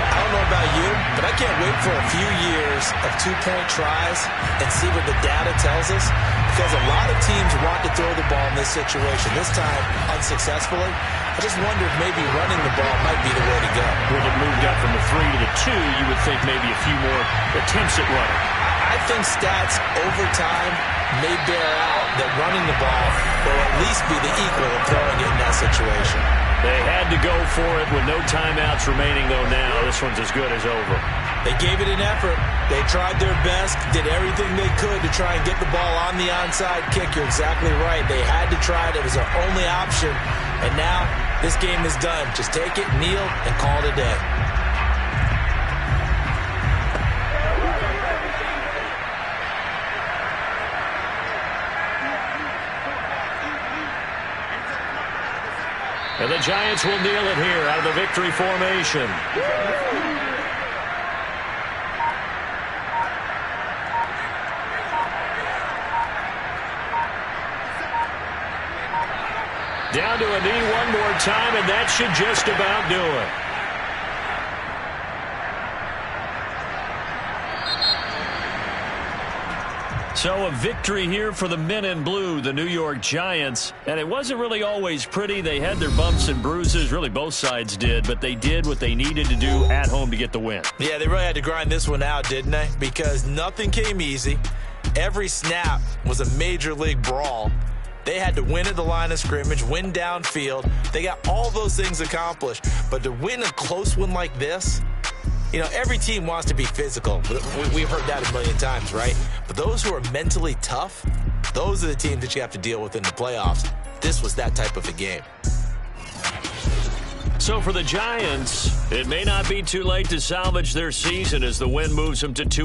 I don't know about you, but I can't wait for a few years of two-point tries and see what the data tells us. Because a lot of teams want to throw the ball in this situation. This time, unsuccessfully. I just wonder if maybe running the ball might be the way to go. With it moved up from the 3 to the 2, you would think maybe a few more attempts at running. I think stats over time may bear out that running the ball will at least be the equal of throwing it in that situation. They had to go for it with no timeouts remaining, though now. This one's as good as over. They gave it an effort. They tried their best, did everything they could to try and get the ball on the onside kick. You're exactly right. They had to try it. It was their only option. And now this game is done. Just take it, kneel, and call it a day. And the Giants will kneel it here out of the victory formation. Down to a knee one more time, and that should just about do it. So a victory here for the men in blue, the New York Giants. And it wasn't really always pretty. They had their bumps and bruises. Really, both sides did. But they did what they needed to do at home to get the win. Yeah, they really had to grind this one out, didn't they? Because nothing came easy. Every snap was a major league brawl. They had to win at the line of scrimmage, win downfield. They got all those things accomplished. But to win a close one like this, you know, every team wants to be physical. We've heard that a million times, right? But those who are mentally tough, those are the teams that you have to deal with in the playoffs. This was that type of a game. So for the Giants, it may not be too late to salvage their season as the win moves them to 2.